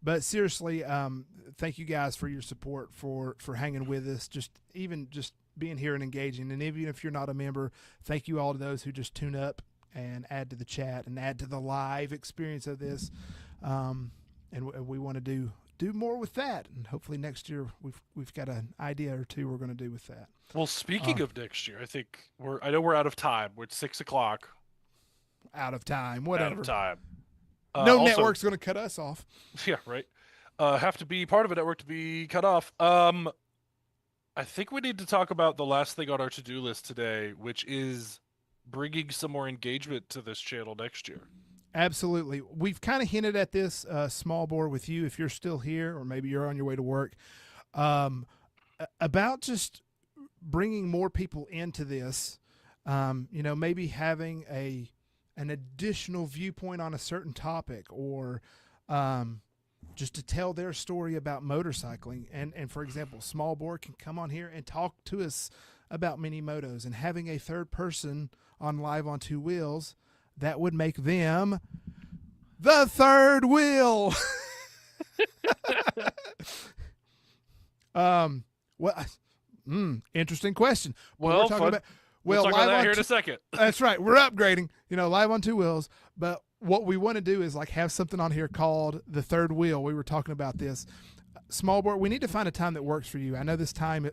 but seriously, thank you guys for your support, for hanging with us. Just being here and engaging. And even if you're not a member, thank you all to those who just tune up and add to the chat and add to the live experience of this. And we want to do more with that, and hopefully next year we've got an idea or two we're going to do with that. Well, speaking of next year, I know we're out of time. We're at 6:00. Out of time, whatever. Out of time. No network's going to cut us off. Yeah, right. Have to be part of a network to be cut off. I think we need to talk about the last thing on our to-do list today, which is bringing some more engagement to this channel next year. Absolutely. We've kind of hinted at this, small bore with you, if you're still here, or maybe you're on your way to work, about just bringing more people into this, maybe having an additional viewpoint on a certain topic, or just to tell their story about motorcycling. And for example, small bore can come on here and talk to us about mini motos, and having a third person on Live on Two Wheels, that would make them the third wheel. Interesting question. Well, we'll talk about that here in a second. That's right. We're upgrading, Live on Two Wheels. But what we want to do is like have something on here called the third wheel. We were talking about this. Small board, we need to find a time that works for you. I know this time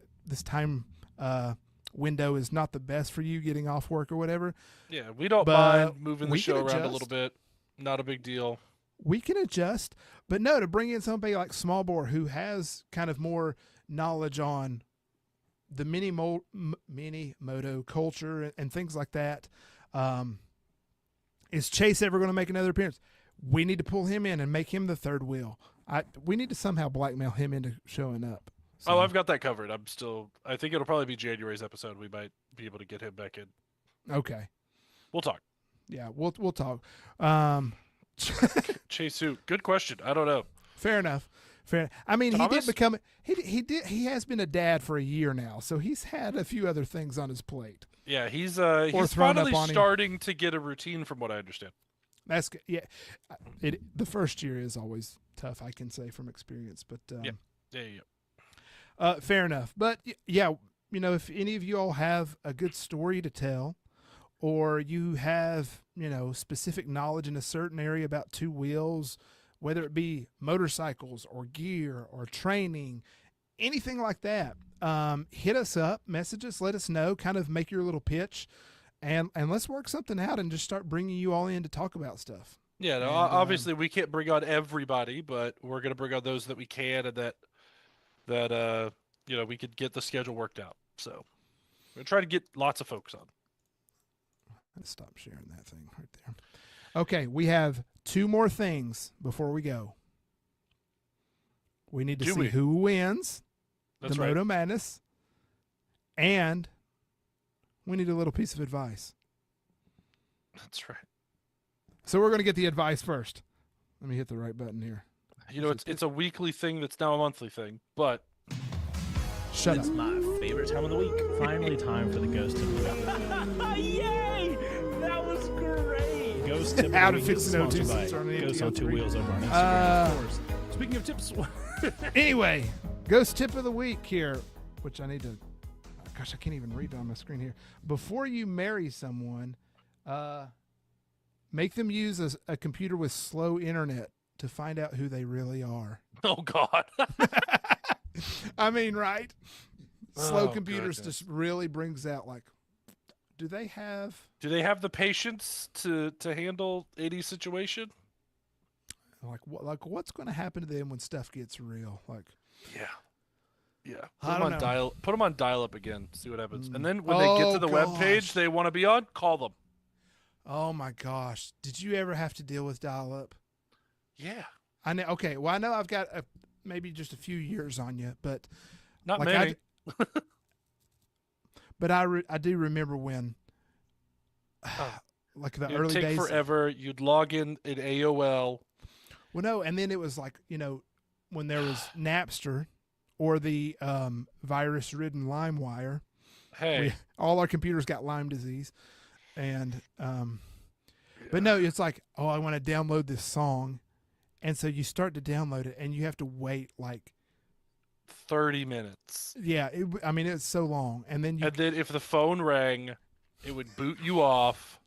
window is not the best for you getting off work or whatever. Yeah, we don't mind moving the show around a little bit. Not a big deal. We can adjust, but no, to bring in somebody like Small Bore who has kind of more knowledge on the mini moto culture and things like that. Is Chase ever going to make another appearance? We need to pull him in and make him the third wheel. We need to somehow blackmail him into showing up. So. Oh, I've got that covered. I think it'll probably be January's episode. We might be able to get him back in. Okay. We'll talk. Yeah, we'll talk. Chase who? Good question. I don't know. Fair enough. I mean, Thomas? he has been a dad for a year now, so he's had a few other things on his plate. Yeah, he's finally starting to get a routine from what I understand. That's good. Yeah. The first year is always tough, I can say from experience, but Yeah. Fair enough. But yeah, if any of you all have a good story to tell, or you have, specific knowledge in a certain area about two wheels, whether it be motorcycles or gear or training, anything like that, hit us up, message us, let us know, kind of make your little pitch, and let's work something out and just start bringing you all in to talk about stuff. Yeah, no, obviously we can't bring on everybody, but we're going to bring on those that we can and that we could get the schedule worked out. So we're going to try to get lots of folks on. Let's stop sharing that thing right there. Okay, we have two more things before we go. We need to see who wins the Moto Madness, and we need a little piece of advice. That's right. So we're going to get the advice first. Let me hit the right button here. It's a weekly thing that's now a monthly thing, but... Shut up. It's my favorite time of the week. Finally time for the Ghost Tip of the Week. Yay! That was great! Ghost Tip of the Week is sponsored by Ghost on Two Wheels over on Instagram, of course. Speaking of tips... Anyway, Ghost Tip of the Week here, which I need to... Gosh, I can't even read it on my screen here. Before you marry someone, make them use a computer with slow internet to find out who they really are. Oh, God. I mean, right? Slow computers just really brings out, like, do they have the patience to handle any situation? Like what's going to happen to them when stuff gets real? Like, yeah. Put them on dial-up again. See what happens. And then when they get to the web page they want to be on, call them. Oh my gosh! Did you ever have to deal with dial-up? Yeah. I know. Okay. Well, I know I've got maybe just a few years on you, but not many. But I do remember when, like the early days. It'd take forever. You'd log in AOL. Well, no, and then it was like, when there was Napster or the virus-ridden LimeWire. Hey. All our computers got Lyme disease. And, but no, it's like, I want to download this song. And so you start to download it and you have to wait like 30 minutes. Yeah, I mean, it's so long. And then if the phone rang, it would boot you off,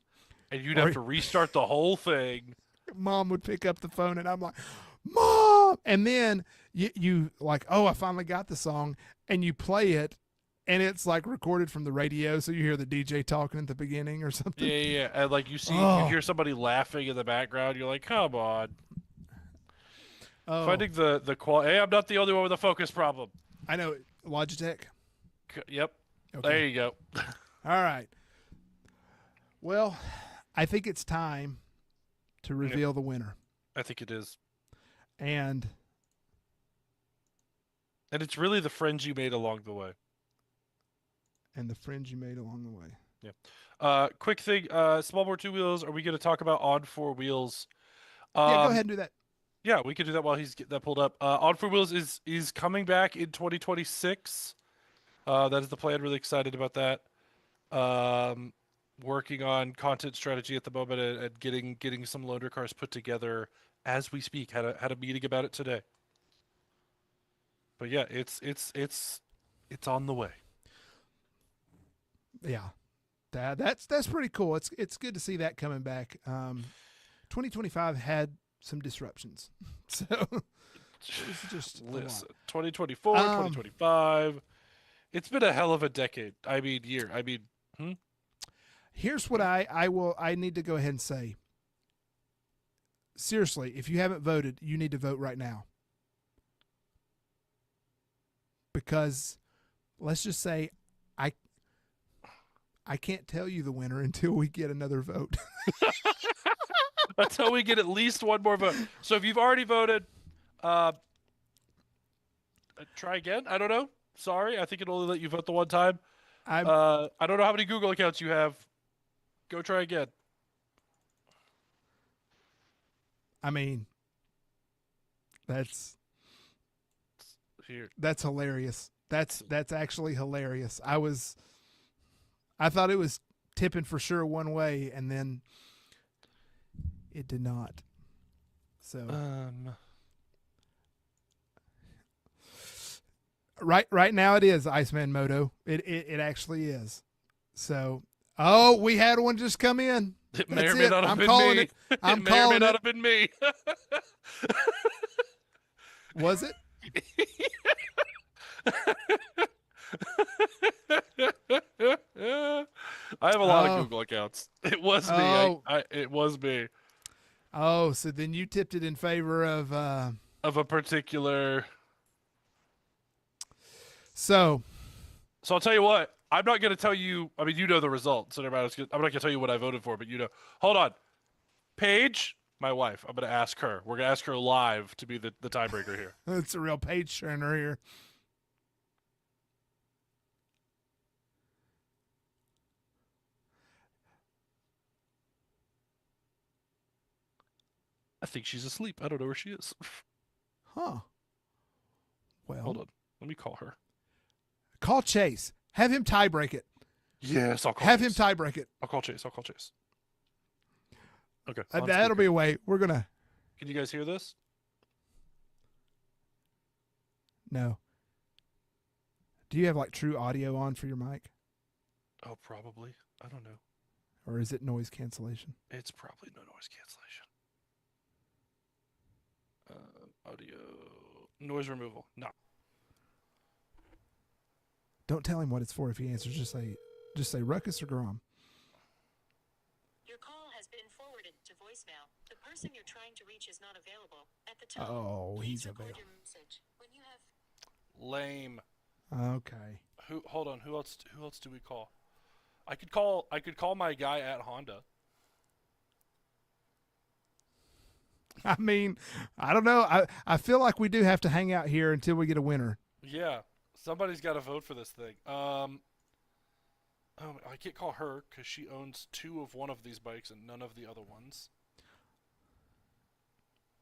and you'd have to restart the whole thing. Mom would pick up the phone, and I'm like, Mom! And then you like, oh, I finally got the song, and you play it, and it's like recorded from the radio, so you hear the DJ talking at the beginning or something. Yeah. And like you hear somebody laughing in the background. You're like, come on. Finding the quality. Hey, I'm not the only one with a focus problem. I know. Logitech? Yep. Okay. There you go. All right. Well, I think it's time to reveal the winner. I think it is. And it's really the friends you made along the way. And the friends you made along the way. Yeah. Quick thing. Small bore 2 wheels. Are we going to talk about on 4 wheels? Yeah, go ahead and do that. Yeah, we could do that while he's getting that pulled up. On 4 wheels is coming back in 2026. That is the plan. Really excited about that. Working on content strategy at the moment and getting some loaner cars put together as we speak. Had a meeting about it today. But yeah, it's on the way. Yeah, that's pretty cool. It's good to see that coming back. 2025 had some disruptions, so it's just listen. 2024, 2025. It's been a hell of a decade. I mean, year. I mean, Here's what I need to go ahead and say. Seriously, if you haven't voted, you need to vote right now. Because let's just say I can't tell you the winner until we get another vote. Until we get at least one more vote. So if you've already voted, try again. I don't know. Sorry, I think it'll only let you vote the one time. I don't know how many Google accounts you have. Go try again. I mean, that's hilarious. That's actually hilarious. I thought it was tipping for sure one way, and then it did not. So right now it is Iceman Moto. It actually is. So we had one just come in. It may or may not have been me. It may or may not have been me. Was it? I have a lot of Google accounts. It was me. It was me. Oh, so then you tipped it in favor of a particular. So I'll tell you what. I'm not going to tell you. I mean, you know the results, and I'm not going to tell you what I voted for, but you know. Hold on, Paige, my wife. I'm going to ask her. We're going to ask her live to be the tiebreaker here. It's a real page turner here. I think she's asleep. I don't know where she is. Huh. Well, hold on. Let me call her. Call Chase. Have him tie break it. Yes, I'll call. Have Chase. him tie break it. I'll call Chase. Okay. That'll be a way. We're gonna. Can you guys hear this? No. Do you have like true audio on for your mic? Oh, probably. I don't know. Or is it noise cancellation? It's probably no noise cancellation. Audio noise removal. No. Don't tell him what it's for if he answers. Just say Ruckus or GROM. Your call has been forwarded to voicemail. The person you're trying to reach is not available. At the time, he's record available. your message. When you have... Lame. Okay. Hold on. Who else do we call? I could call my guy at Honda. I mean, I don't know. I feel like we do have to hang out here until we get a winner. Yeah. Somebody's got to vote for this thing. I can't call her because she owns 2 of one of these bikes and none of the other ones.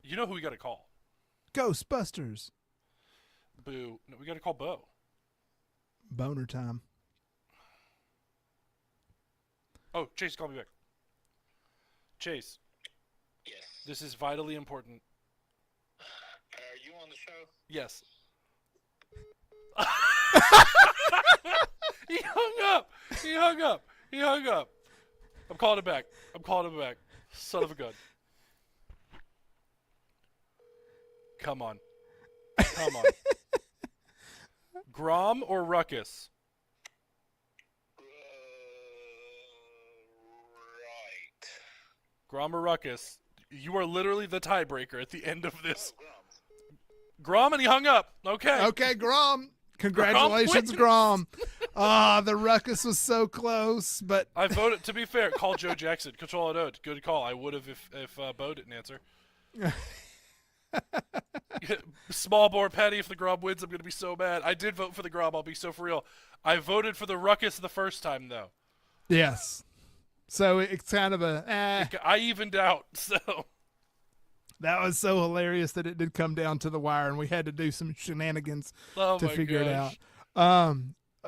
You know who we got to call? Ghostbusters. Boo. No, we got to call Bo. Boner time. Oh, Chase, call me back. Chase. Yes. This is vitally important. Are you on the show? Yes. He hung up. I'm calling it back. Son of a gun. Come on. GROM or RUCKUS? Right. GROM or RUCKUS? You are literally the tiebreaker at the end of this. GROM, and he hung up. Okay. Okay, Grom. Congratulations, Grom. Ah, the Ruckus was so close, but I voted. To be fair, call Joe Jackson. Control it out. Good call. I would have if Bo didn't answer. Small bore Patty. If the GROM wins, I'm gonna be so mad. I did vote for the GROM. I'll be so for real. I voted for the RUCKUS the first time though. yes. So it's kind of a. I evened out. So That was so hilarious that it did come down to the wire, and we had to do some shenanigans to figure it out.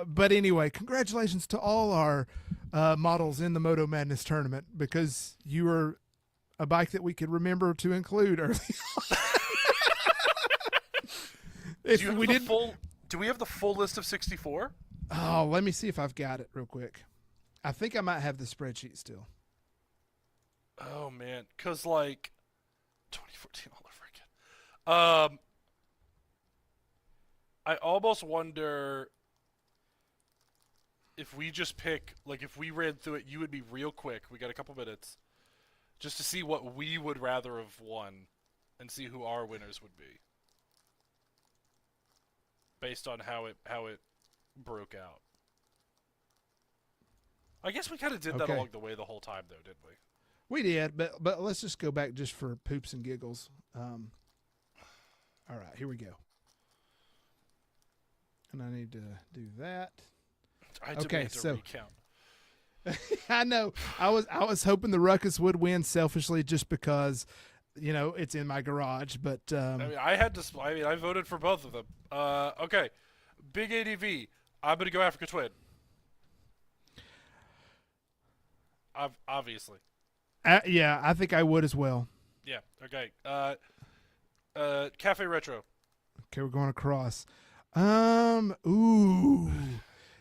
But anyway, congratulations to all our models in the Moto Madness tournament, because you were a bike that we could remember to include early on. Do we have the full list of 64? Oh, let me see if I've got it real quick. I think I might have the spreadsheet still. Oh man, because like 2014 all over again. I almost wonder if we just pick, like, if we ran through it, you would be real quick. We got a couple minutes just to see what we would rather have won and see who our winners would be based on how it broke out. I guess we kind of did that along the way the whole time, though, didn't we? We did, but let's just go back just for poops and giggles. All right, here we go. And I need to do that. Okay, so recount. I know. I was hoping the Ruckus would win selfishly just because, it's in my garage. But I voted for both of them. Okay, big ADV. I'm gonna go Africa Twin. Obviously. Yeah, I think I would as well. Yeah. Okay. Cafe Retro. Okay, we're going across. Ooh.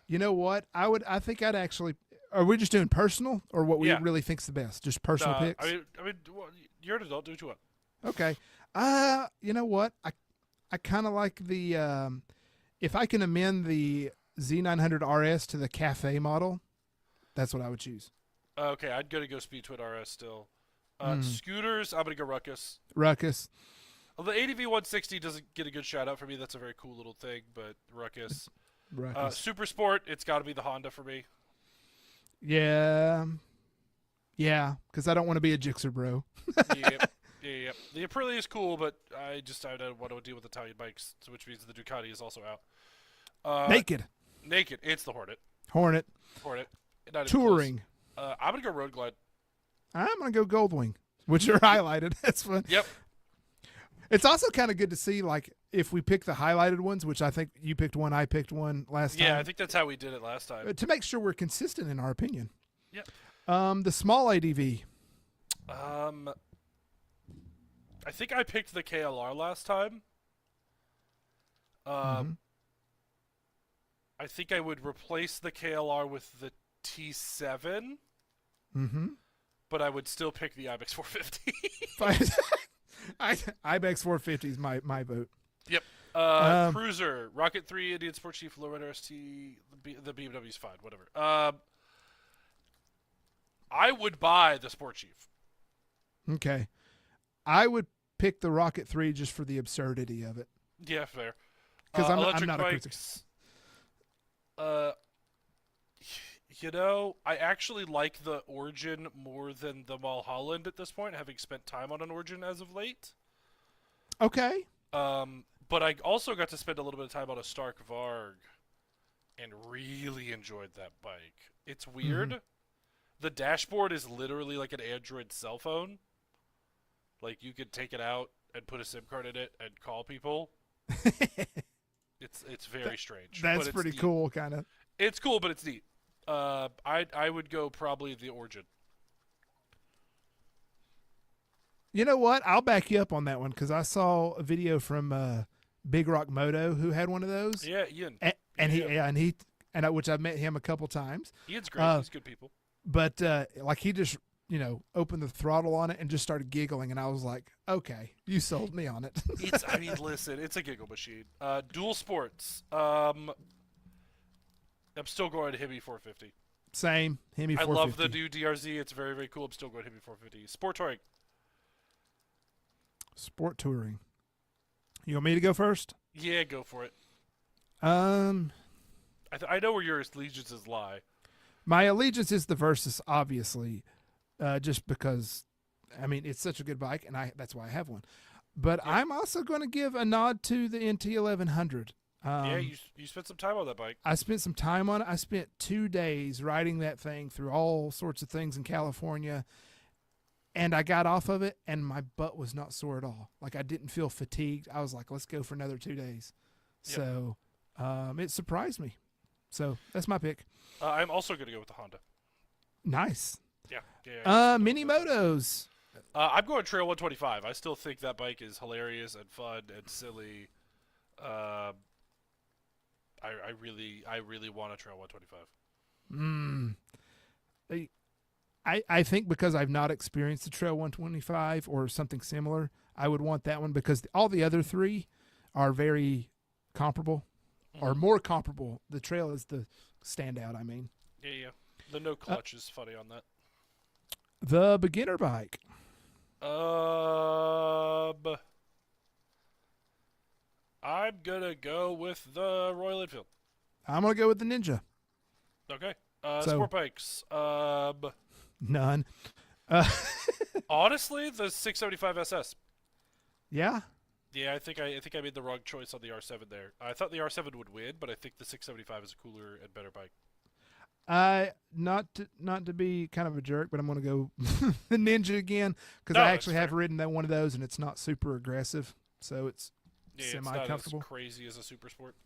You know what? I think I'd actually. Are we just doing personal, or what we really think's the best? Just personal picks. I mean, you're an adult. Do what you want. Okay. You know what? I kind of like the. If I can amend the Z900 RS to the Cafe model, that's what I would choose. Okay, I'd go Speed Twin RS still. Scooters, I'm gonna go Ruckus. Ruckus. Well, the ADV 160 doesn't get a good shout out for me. That's a very cool little thing, but Ruckus. Super Sport, it's got to be the Honda for me. Yeah, because I don't want to be a Gixxer bro. Yep. The Aprilia is cool, but I don't want to deal with Italian bikes, which means the Ducati is also out. Naked. It's the Hornet. Not Touring. I'm gonna go Road Glide. I'm gonna go Goldwing, which are highlighted. That's fun. Yep. It's also kind of good to see, like, if we pick the highlighted ones, which I think you picked one, I picked one last time. Yeah, I think that's how we did it last time. To make sure we're consistent in our opinion. Yep. The small ADV. I think I picked the KLR last time. I think I would replace the KLR with the T7. Mm-hmm. But I would still pick the IBEX 450. IBEX 450 is my vote. Yep. Cruiser, Rocket 3, Indian Sport Chief, Lowrider ST, the BMW's fine, whatever. I would buy the Sport Chief. Okay. I would pick the Rocket 3 just for the absurdity of it. Yeah, fair. Because I'm not bikes, a critic. I actually like the Origin more than the Mulholland at this point, having spent time on an Origin as of late. Okay. But I also got to spend a little bit of time on a Stark Varg and really enjoyed that bike. It's weird. Mm-hmm. The dashboard is literally like an Android cell phone. Like, you could take it out and put a SIM card in it and call people. It's very strange. That's pretty cool, kind of. It's cool, but it's neat. I would go probably the Origin. You know what? I'll back you up on that one, because I saw a video from Big Rock Moto who had one of those. Yeah, Ian. And he and which I've met him a couple times. Ian's great. He's good people. But like he just opened the throttle on it and just started giggling, and I was like, okay, you sold me on it. Listen, it's a giggle machine. Dual sports. I'm still going to Hemi 450. Same. Hemi 450. I love the new DRZ. It's very, very cool. I'm still going Hemi 450. Sport touring. Sport touring. You want me to go first? Yeah, go for it. I know where your allegiances lie. My allegiance is the Versus, obviously, just because, I mean, it's such a good bike, and that's why I have one. But yeah. I'm also going to give a nod to the NT 1100. Yeah, you spent some time on that bike. I spent some time on it. I spent 2 days riding that thing through all sorts of things in California, and I got off of it, and my butt was not sore at all. Like, I didn't feel fatigued. I was like, let's go for another 2 days. Yep. So it surprised me. So that's my pick. I'm also going to go with the Honda. Nice. Yeah. Mini motos. I'm going Trail 125. I still think that bike is hilarious and fun and silly. I really want a Trail 125. I think because I've not experienced the Trail 125 or something similar, I would want that one because all the other three are very comparable, or more comparable. The Trail is the standout, I mean. Yeah. The no clutch is funny on that. The beginner bike. I'm gonna go with the Royal Enfield. I'm gonna go with the Ninja. Okay. Sport bikes. None. Honestly, the 675 SS. Yeah. Yeah, I think I made the wrong choice on the R7 there. I thought the R7 would win, but I think the 675 is a cooler and better bike. Not to be kind of a jerk, but I'm going to go the Ninja again because I actually have ridden one of those, and it's not super aggressive, so it's semi-comfortable. It's not as crazy as a super sport.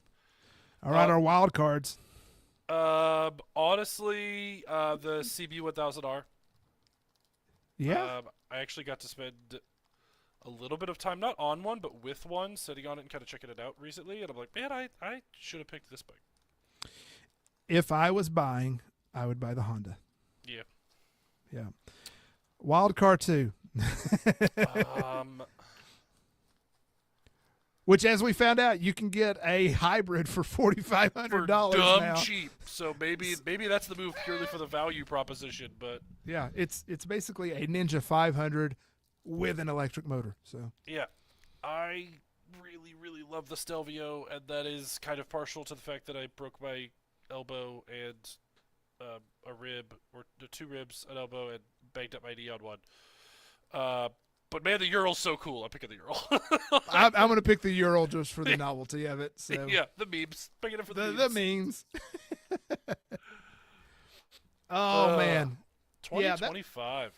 All right, our wild cards. Honestly, the CB1000R. Yeah. I actually got to spend a little bit of time, not on one, but with one, sitting on it and kind of checking it out recently, and I'm like, man, I should have picked this bike. If I was buying, I would buy the Honda. Yeah. Yeah. Wild card 2. Which, as we found out, you can get a hybrid for $4,500 dumb now. Cheap. So maybe that's the move purely for the value proposition. But yeah, it's basically a Ninja 500 with an electric motor. So yeah, I really love the Stelvio, and that is kind of partial to the fact that I broke my elbow and a rib, or 2 ribs, an elbow, and banged up my knee on one. But man, the Ural's so cool. I'm picking the Ural. I'm going to pick the Ural just for the novelty of it. So yeah, the memes. Picking it for the memes. Oh man, 2025.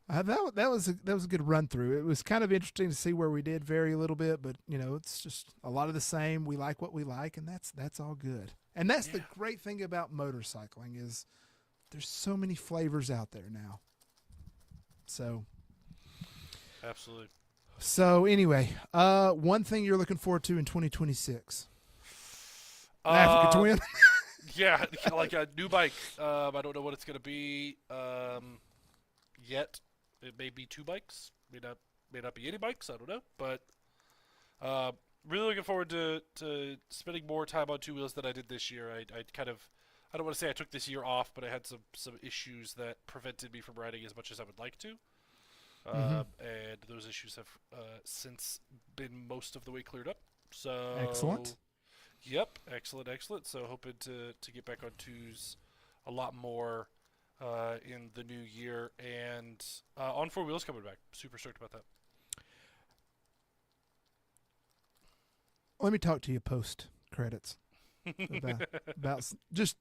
That was a good run through. It was kind of interesting to see where we did vary a little bit, but it's just a lot of the same. We like what we like, and that's all good. And that's the great thing about motorcycling is there's so many flavors out there now. So. Absolutely. So anyway, one thing you're looking forward to in 2026? Africa Twin. Yeah, like a new bike. I don't know what it's gonna be yet. It may be 2 bikes. May not be any bikes. I don't know. But really looking forward to spending more time on 2 wheels than I did this year. I don't want to say I took this year off, but I had some issues that prevented me from riding as much as I would like to. And those issues have since been most of the way cleared up. So excellent. Yep, excellent. So hoping to get back on 2s a lot more in the new year, and on 4 wheels coming back. Super stoked about that. Let me talk to you post credits about just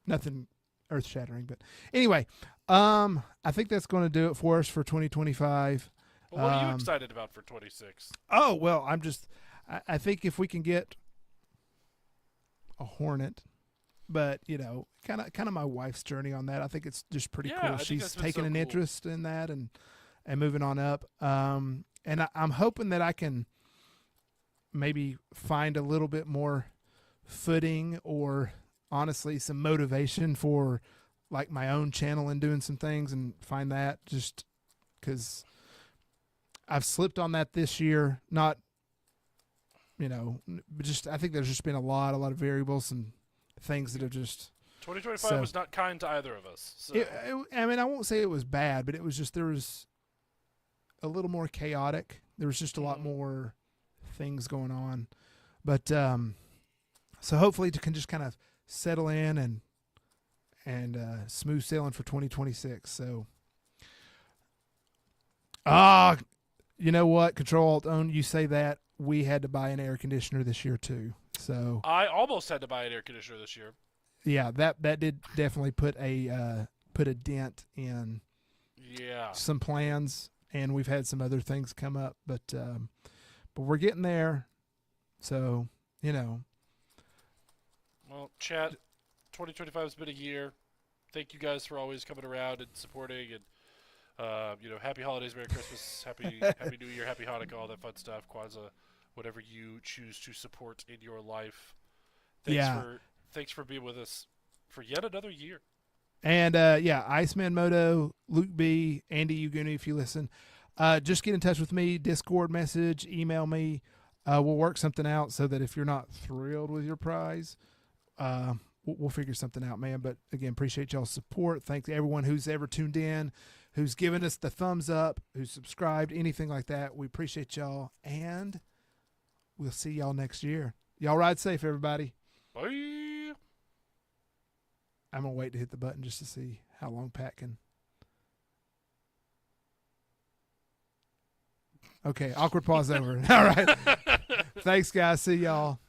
nothing earth-shattering, but anyway, I think that's going to do it for us for 2025. Well, what are you excited about for 26? Oh, well, I think if we can get a Hornet, but kind of my wife's journey on that, I think it's just pretty cool. She's taking an interest in that and moving on up. And I'm hoping that I can maybe find a little bit more footing or honestly some motivation for like my own channel and doing some things, and find that just because I've slipped on that this year. Not, but just I think there's just been a lot of variables and things that have just. 2025 was not kind to either of us. So. I mean, I won't say it was bad, but it was just there was a little more chaotic. There was just a lot more things going on, but so hopefully it can just kind of settle in and smooth sailing for 2026. So, you know what? Control Alt Own. You say that we had to buy an air conditioner this year too. So I almost had to buy an air conditioner this year. Yeah, that did definitely put a dent in some plans, and we've had some other things come up, but we're getting there. So, Well, chat, 2025 has been a year. Thank you guys for always coming around and supporting, and happy holidays, Merry Christmas, happy New Year, happy Hanukkah, all that fun stuff, Kwanzaa, whatever you choose to support in your life. Thanks for being with us for yet another year. And Iceman Moto, Luke B, Andy Uguni, if you listen, just get in touch with me, Discord message, email me. We'll work something out so that if you're not thrilled with your prize, we'll figure something out, man. But again, appreciate y'all's support. Thanks to everyone who's ever tuned in, who's given us the thumbs up, who's subscribed, anything like that. We appreciate y'all, and we'll see y'all next year. Y'all ride safe, everybody. Bye. I'm going to wait to hit the button just to see how long Pat can. Okay, awkward pause over. All right. Thanks, guys. See y'all.